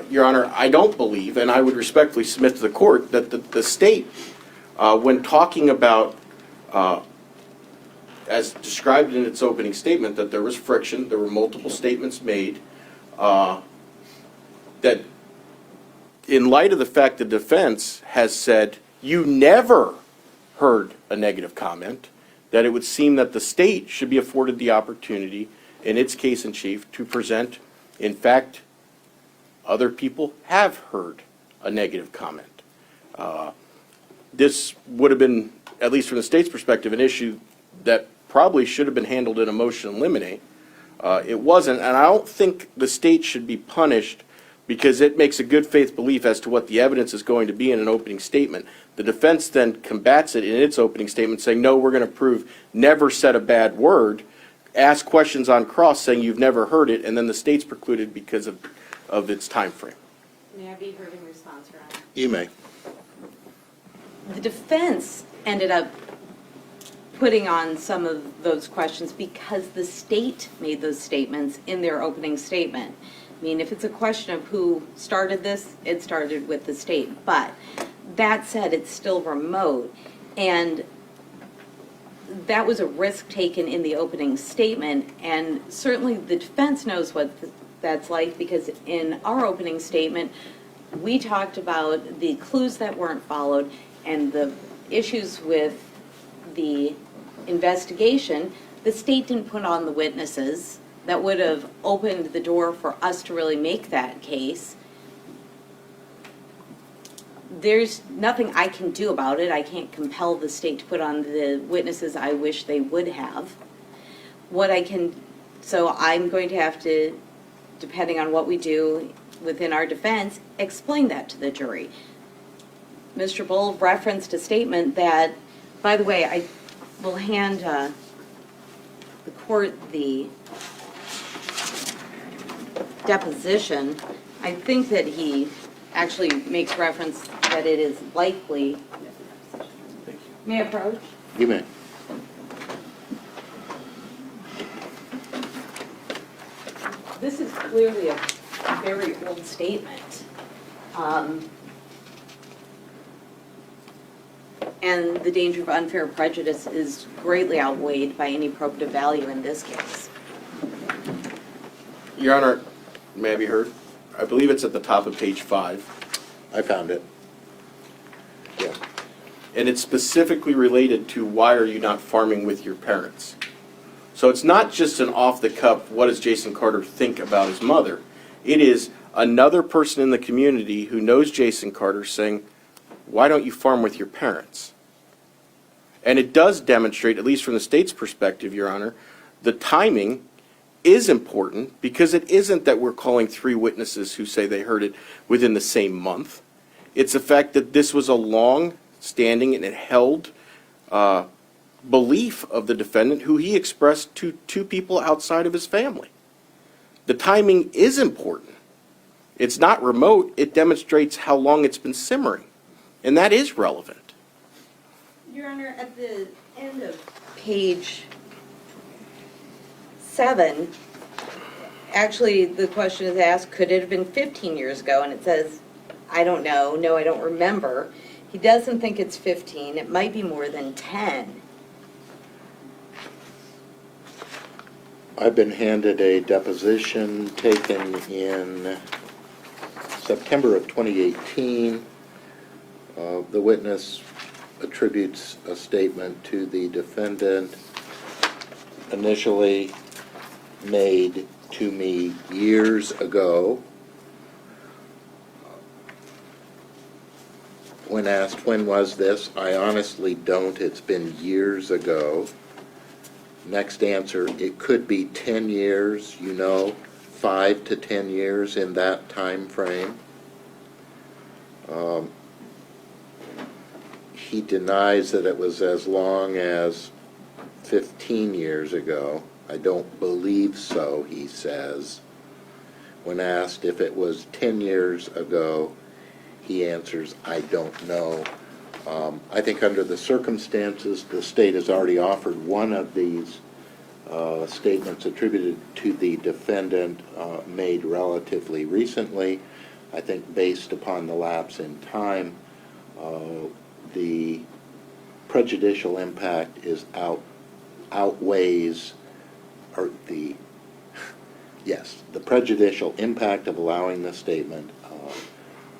[SPEAKER 2] Your Honor, I don't believe, and I would respectfully submit to the court, that the state, when talking about, as described in its opening statement, that there was friction, there were multiple statements made, that in light of the fact the defense has said, you never heard a negative comment, that it would seem that the state should be afforded the opportunity, in its case in chief, to present, in fact, other people have heard a negative comment. This would have been, at least from the state's perspective, an issue that probably should have been handled in a motion to eliminate. It wasn't, and I don't think the state should be punished because it makes a good faith belief as to what the evidence is going to be in an opening statement. The defense then combats it in its opening statement, saying, no, we're going to prove never said a bad word, ask questions on cross saying you've never heard it, and then the state's precluded because of its time frame.
[SPEAKER 17] May I be heard in response, Your Honor?
[SPEAKER 1] You may.
[SPEAKER 17] The defense ended up putting on some of those questions because the state made those statements in their opening statement. I mean, if it's a question of who started this, it started with the state. But that said, it's still remote. And that was a risk taken in the opening statement. And certainly the defense knows what that's like because in our opening statement, we talked about the clues that weren't followed and the issues with the investigation. The state didn't put on the witnesses that would have opened the door for us to really make that case. There's nothing I can do about it. I can't compel the state to put on the witnesses I wish they would have. So I'm going to have to, depending on what we do within our defense, explain that to the jury. Mr. Bull referenced a statement that, by the way, I will hand the court the deposition. I think that he actually makes reference that it is likely. May I approach?
[SPEAKER 1] You may.
[SPEAKER 17] This is clearly a very old statement. And the danger of unfair prejudice is greatly outweighed by any probative value in this case.
[SPEAKER 2] Your Honor, may I be heard? I believe it's at the top of page 5.
[SPEAKER 1] I found it. Yeah.
[SPEAKER 2] And it's specifically related to why are you not farming with your parents. So it's not just an off-the-cuff, what does Jason Carter think about his mother? It is another person in the community who knows Jason Carter saying, why don't you farm with your parents? And it does demonstrate, at least from the state's perspective, Your Honor, the timing is important because it isn't that we're calling 3 witnesses who say they heard it within the same month. It's the fact that this was a long-standing and held belief of the defendant who he expressed to 2 people outside of his family. The timing is important. It's not remote. It demonstrates how long it's been simmering. And that is relevant.
[SPEAKER 17] Your Honor, at the end of page 7, actually, the question is asked, could it have been 15 years ago? And it says, I don't know, no, I don't remember. He doesn't think it's 15, it might be more than 10.
[SPEAKER 1] I've been handed a deposition taken in September of 2018. The witness attributes a statement to the defendant initially made to me years ago. When asked when was this, I honestly don't. It's been years ago. Next answer, it could be 10 years, 5 to 10 years in that time frame. He denies that it was as long as 15 years ago. I don't believe so, he says. When asked if it was 10 years ago, he answers, I don't know. I think under the circumstances, the state has already offered one of these statements attributed to the defendant made relatively recently. I think based upon the lapse in time, the prejudicial impact outweighs, or the prejudicial impact of allowing the statement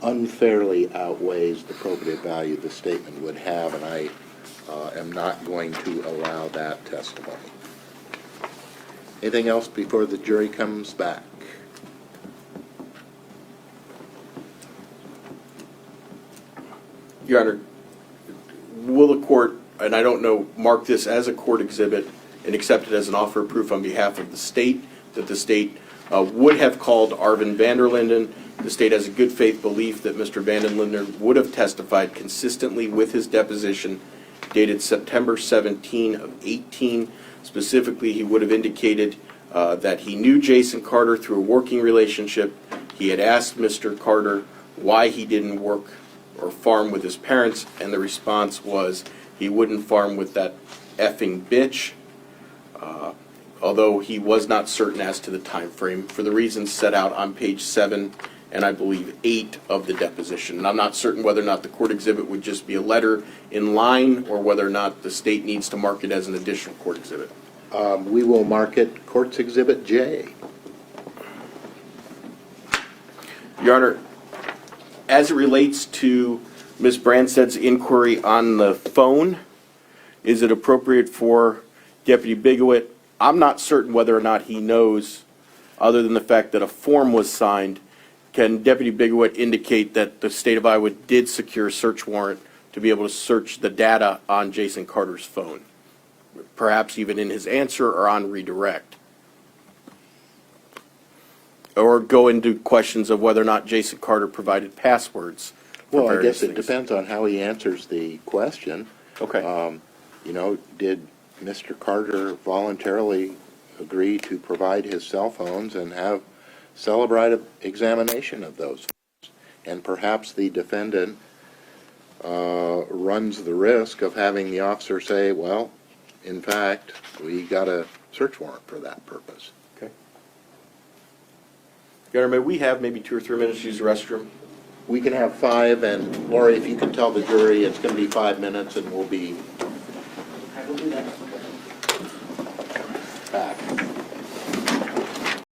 [SPEAKER 1] unfairly outweighs the probative value the statement would have, and I am not going to allow that testimony. Anything else before the jury comes back?
[SPEAKER 2] Your Honor, will the court, and I don't know, mark this as a court exhibit and accept it as an offer of proof on behalf of the state, that the state would have called Arvin Vanderlinden. The state has a good faith belief that Mr. Vanderlinden would have testified consistently with his deposition dated September 17 of 18. Specifically, he would have indicated that he knew Jason Carter through a working relationship. He had asked Mr. Carter why he didn't work or farm with his parents, and the response was he wouldn't farm with that effing bitch, although he was not certain as to the time frame for the reasons set out on page 7 and I believe 8 of the deposition. And I'm not certain whether or not the court exhibit would just be a letter in line or whether or not the state needs to mark it as an additional court exhibit.
[SPEAKER 1] We will mark it Courts Exhibit J.
[SPEAKER 2] Your Honor, as it relates to Ms. Branstad's inquiry on the phone, is it appropriate for Deputy Bigaouette? I'm not certain whether or not he knows, other than the fact that a form was signed. Can Deputy Bigaouette indicate that the state of Iowa did secure a search warrant to be able to search the data on Jason Carter's phone? Perhaps even in his answer or on redirect. Or go into questions of whether or not Jason Carter provided passwords.
[SPEAKER 1] Well, I guess it depends on how he answers the question.
[SPEAKER 2] Okay.
[SPEAKER 1] Did Mr. Carter voluntarily agree to provide his cell phones and have celebrated examination of those phones? And perhaps the defendant runs the risk of having the officer say, well, in fact, we got a search warrant for that purpose.
[SPEAKER 2] Okay. Your Honor, may we have maybe 2 or 3 minutes to use the restroom?
[SPEAKER 1] We can have 5, and Lori, if you can tell the jury it's going to be 5 minutes, and we'll be